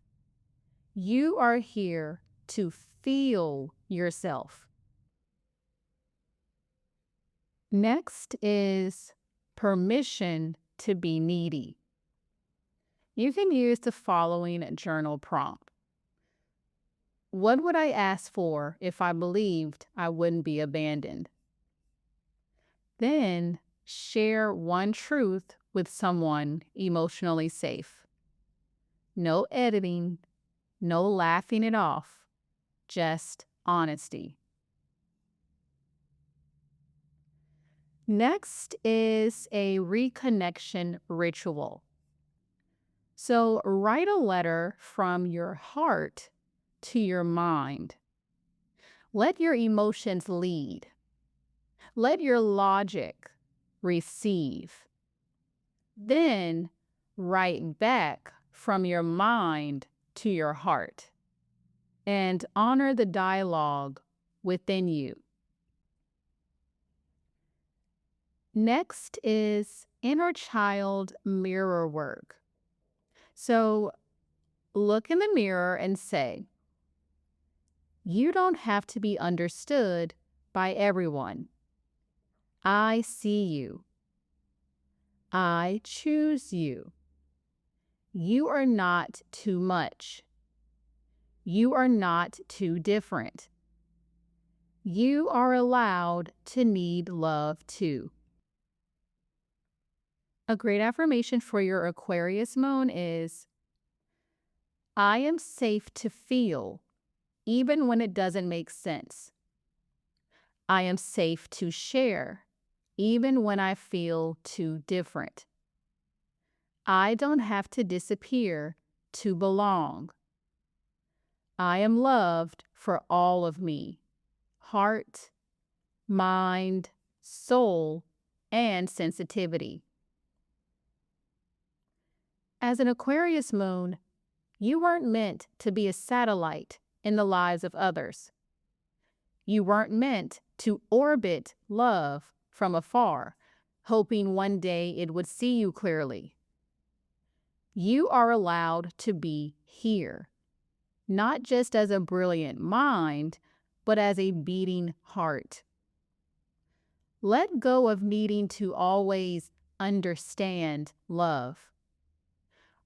You are here to feel yourself. Next is permission to be needy. You can use the following journal prompt. What would I ask for if I believed I wouldn't be abandoned? Then share one truth with someone emotionally safe. No editing, no laughing it off, just honesty. Next is a reconnection ritual. So write a letter from your heart to your mind. Let your emotions lead. Let your logic receive. Then write back from your mind to your heart and honor the dialogue within you. Next is inner child mirror work. So look in the mirror and say, you don't have to be understood by everyone. I see you. I choose you. You are not too much. You are not too different. You are allowed to need love too. A great affirmation for your Aquarius moon is, I am safe to feel, even when it doesn't make sense. I am safe to share, even when I feel too different. I don't have to disappear to belong. I am loved for all of me, heart, mind, soul, and sensitivity. As an Aquarius moon, you weren't meant to be a satellite in the lives of others. You weren't meant to orbit love from afar, hoping one day it would see you clearly. You are allowed to be here, not just as a brilliant mind, but as a beating heart. Let go of needing to always understand love.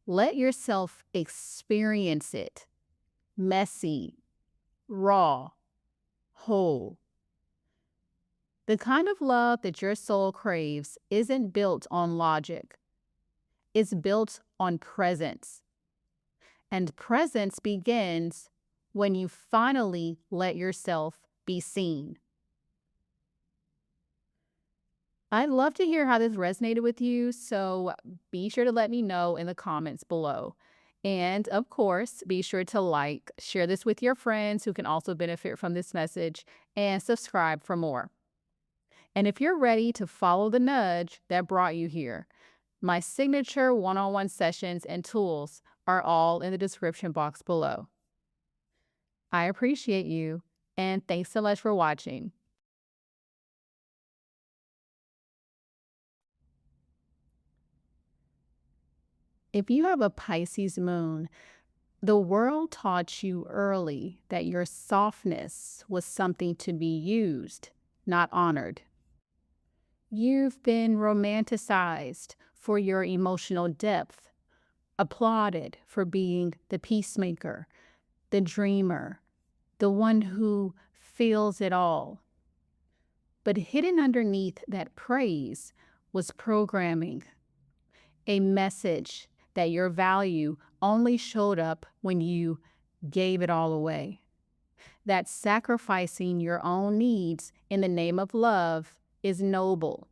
Let yourself experience it, messy, raw, whole. The kind of love that your soul craves isn't built on logic. It's built on presence. And presence begins when you finally let yourself be seen. I'd love to hear how this resonated with you, so be sure to let me know in the comments below. And of course, be sure to share this with your friends who can also benefit from this message, and subscribe for more. And if you're ready to follow the nudge that brought you here, my signature one-on-one sessions and tools are all in the description box below. I appreciate you, and thanks so much for watching. If you have a Pisces moon, the world taught you early that your softness was something to be used, not honored. You've been romanticized for your emotional depth, applauded for being the peacemaker, the dreamer, the one who feels it all. But hidden underneath that praise was programming, a message that your value only showed up when you gave it all away. That sacrificing your own needs in the name of love is noble.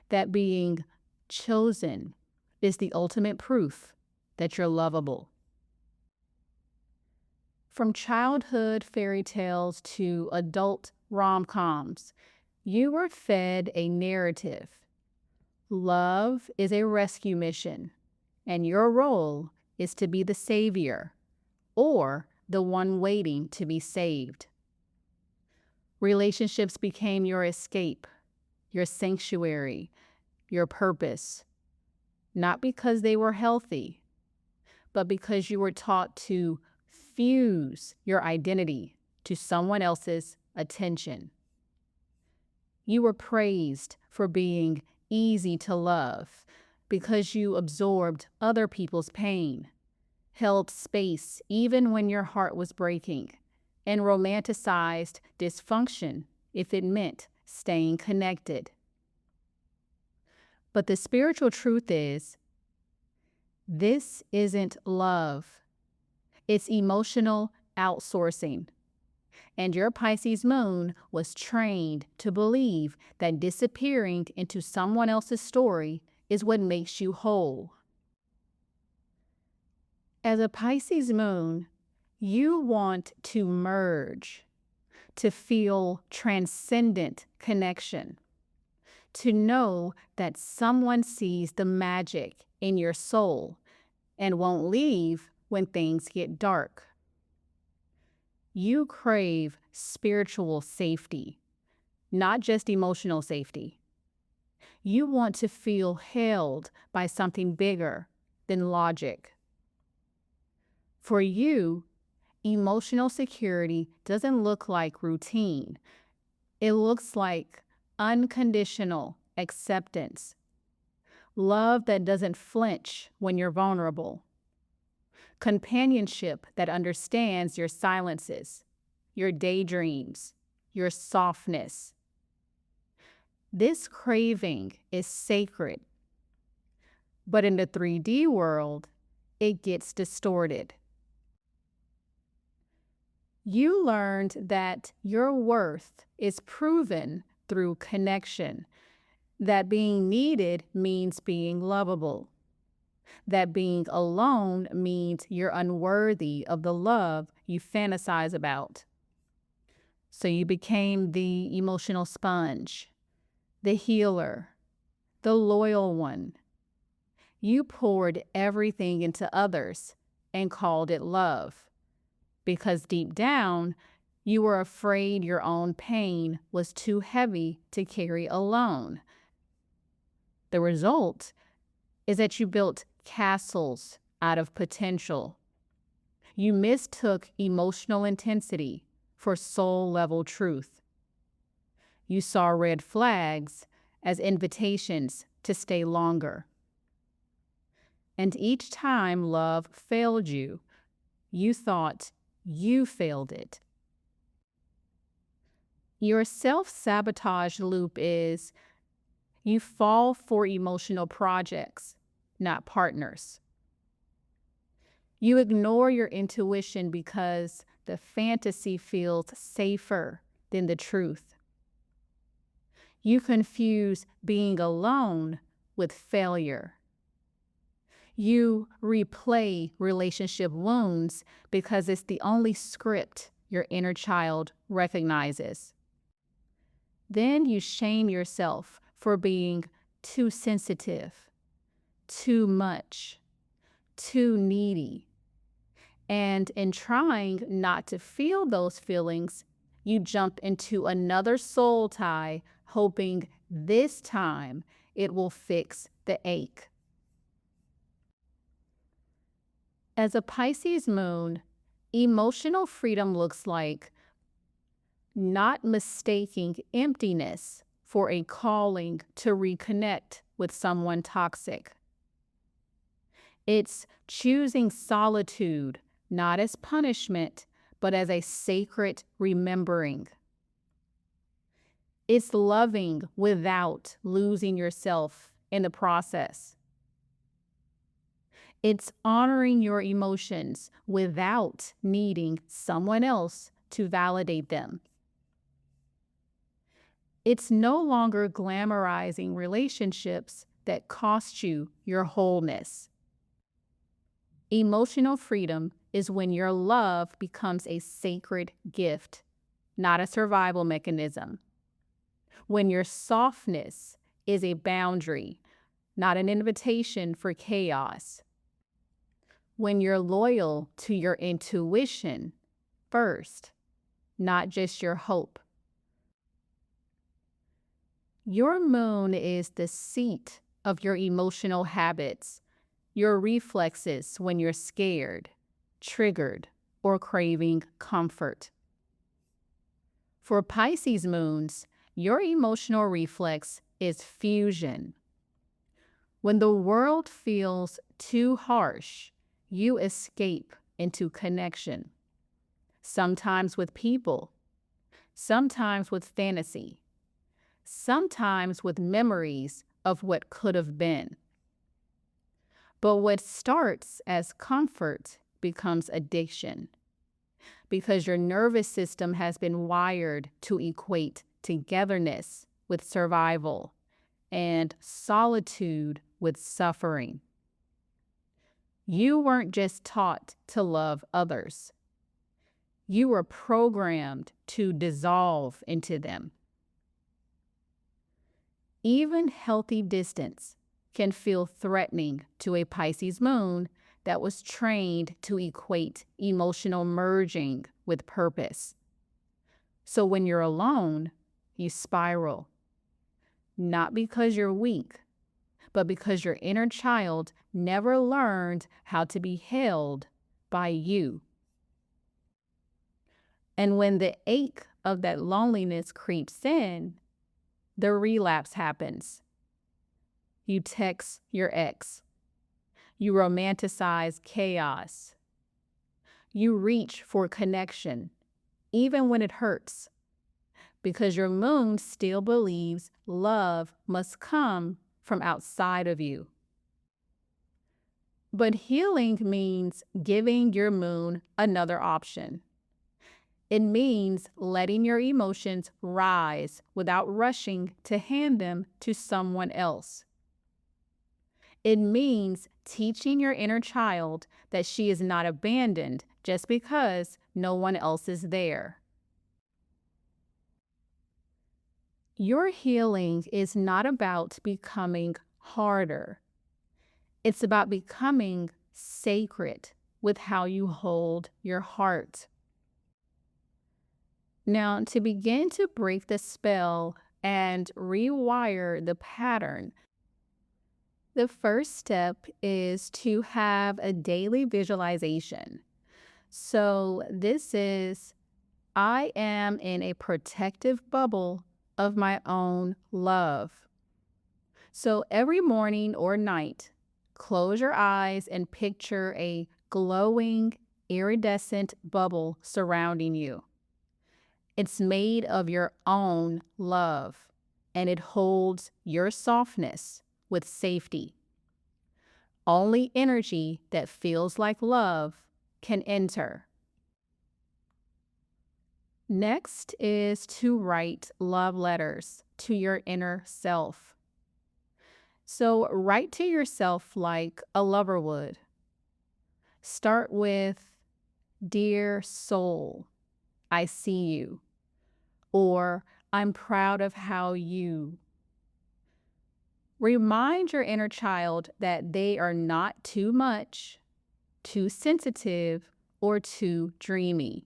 That being chosen is the ultimate proof that you're lovable. From childhood fairy tales to adult rom-coms, you were fed a narrative. Love is a rescue mission, and your role is to be the savior or the one waiting to be saved. Relationships became your escape, your sanctuary, your purpose, not because they were healthy, but because you were taught to fuse your identity to someone else's attention. You were praised for being easy to love because you absorbed other people's pain, held space even when your heart was breaking, and romanticized dysfunction if it meant staying connected. But the spiritual truth is, this isn't love. It's emotional outsourcing. And your Pisces moon was trained to believe that disappearing into someone else's story is what makes you whole. As a Pisces moon, you want to merge, to feel transcendent connection, to know that someone sees the magic in your soul and won't leave when things get dark. You crave spiritual safety, not just emotional safety. You want to feel held by something bigger than logic. For you, emotional security doesn't look like routine. It looks like unconditional acceptance, love that doesn't flinch when you're vulnerable, companionship that understands your silences, your daydreams, your softness. This craving is sacred, but in the 3D world, it gets distorted. You learned that your worth is proven through connection, that being needed means being lovable, that being alone means you're unworthy of the love you fantasize about. So you became the emotional sponge, the healer, the loyal one. You poured everything into others and called it love, because deep down, you were afraid your own pain was too heavy to carry alone. The result is that you built castles out of potential. You mistook emotional intensity for soul-level truth. You saw red flags as invitations to stay longer. And each time love failed you, you thought you failed it. Your self-sabotage loop is you fall for emotional projects, not partners. You ignore your intuition because the fantasy feels safer than the truth. You confuse being alone with failure. You replay relationship wounds because it's the only script your inner child recognizes. then you shame yourself for being too sensitive, too much, too needy. And in trying not to feel those feelings, you jump into another soul tie, hoping this time it will fix the ache. As a Pisces moon, emotional freedom looks like not mistaking emptiness for a calling to reconnect with someone toxic. It's choosing solitude, not as punishment, but as a sacred remembering. It's loving without losing yourself in the process. It's honoring your emotions without needing someone else to validate them. It's no longer glamorizing relationships that cost you your wholeness. Emotional freedom is when your love becomes a sacred gift, not a survival mechanism. When your softness is a boundary, not an invitation for chaos. When you're loyal to your intuition first, not just your hope. Your moon is the seat of your emotional habits, your reflexes when you're scared, triggered, or craving comfort. For Pisces moons, your emotional reflex is fusion. When the world feels too harsh, you escape into connection, sometimes with people, sometimes with fantasy, sometimes with memories of what could have been. But what starts as comfort becomes addiction, because your nervous system has been wired to equate togetherness with survival and solitude with suffering. You weren't just taught to love others. You were programmed to dissolve into them. Even healthy distance can feel threatening to a Pisces moon that was trained to equate emotional merging with purpose. So when you're alone, you spiral. Not because you're weak, but because your inner child never learned how to be held by you. And when the ache of that loneliness creeps in, the relapse happens. You text your ex. You romanticize chaos. You reach for connection, even when it hurts, because your moon still believes love must come from outside of you. But healing means giving your moon another option. It means letting your emotions rise without rushing to hand them to someone else. It means teaching your inner child that she is not abandoned just because no one else is there. Your healing is not about becoming harder. It's about becoming sacred with how you hold your heart. Now, to begin to break the spell and rewire the pattern, the first step is to have a daily visualization. So this is, I am in a protective bubble of my own love. So every morning or night, close your eyes and picture a glowing, iridescent bubble surrounding you. It's made of your own love, and it holds your softness with safety. Only energy that feels like love can enter. Next is to write love letters to your inner self. So write to yourself like a lover would. Start with, "Dear soul, I see you," or I'm proud of how you. Remind your inner child that they are not too much, too sensitive, or too dreamy.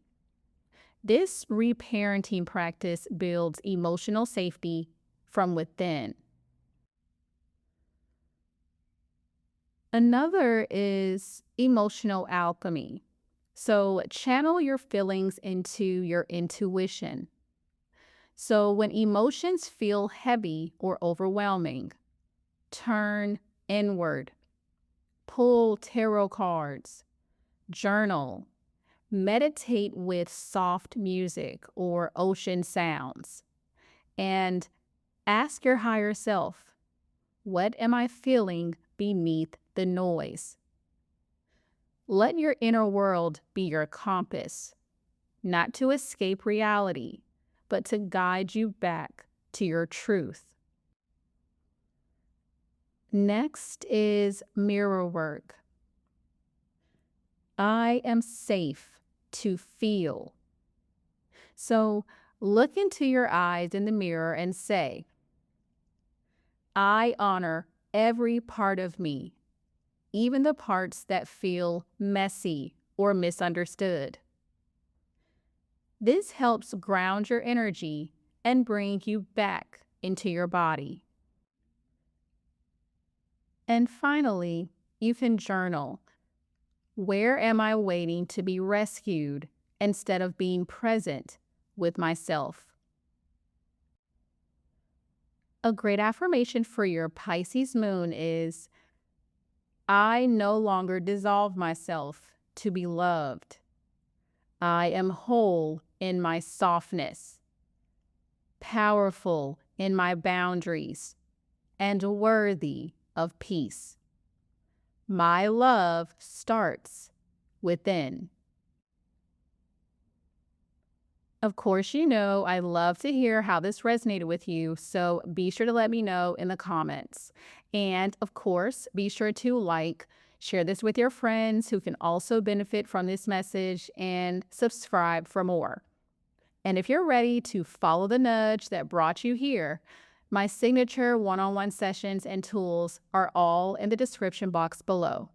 This reparenting practice builds emotional safety from within. Another is emotional alchemy. So channel your feelings into your intuition. So when emotions feel heavy or overwhelming, turn inward, pull tarot cards, journal, meditate with soft music or ocean sounds, and ask your higher self, what am I feeling beneath the noise? Let your inner world be your compass, not to escape reality, but to guide you back to your truth. Next is mirror work. I am safe to feel. So look into your eyes in the mirror and say, I honor every part of me, even the parts that feel messy or misunderstood. This helps ground your energy and bring you back into your body. And finally, you can journal. Where am I waiting to be rescued instead of being present with myself? A great affirmation for your Pisces moon is, I no longer dissolve myself to be loved. I am whole in my softness, powerful in my boundaries, and worthy of peace. My love starts within. Of course, you know I love to hear how this resonated with you, so be sure to let me know in the comments. And of course, be sure to share this with your friends who can also benefit from this message, and subscribe for more. And if you're ready to follow the nudge that brought you here, my signature one-on-one sessions and tools are all in the description box below.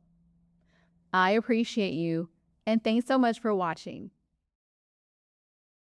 I appreciate you, and thanks so much for watching.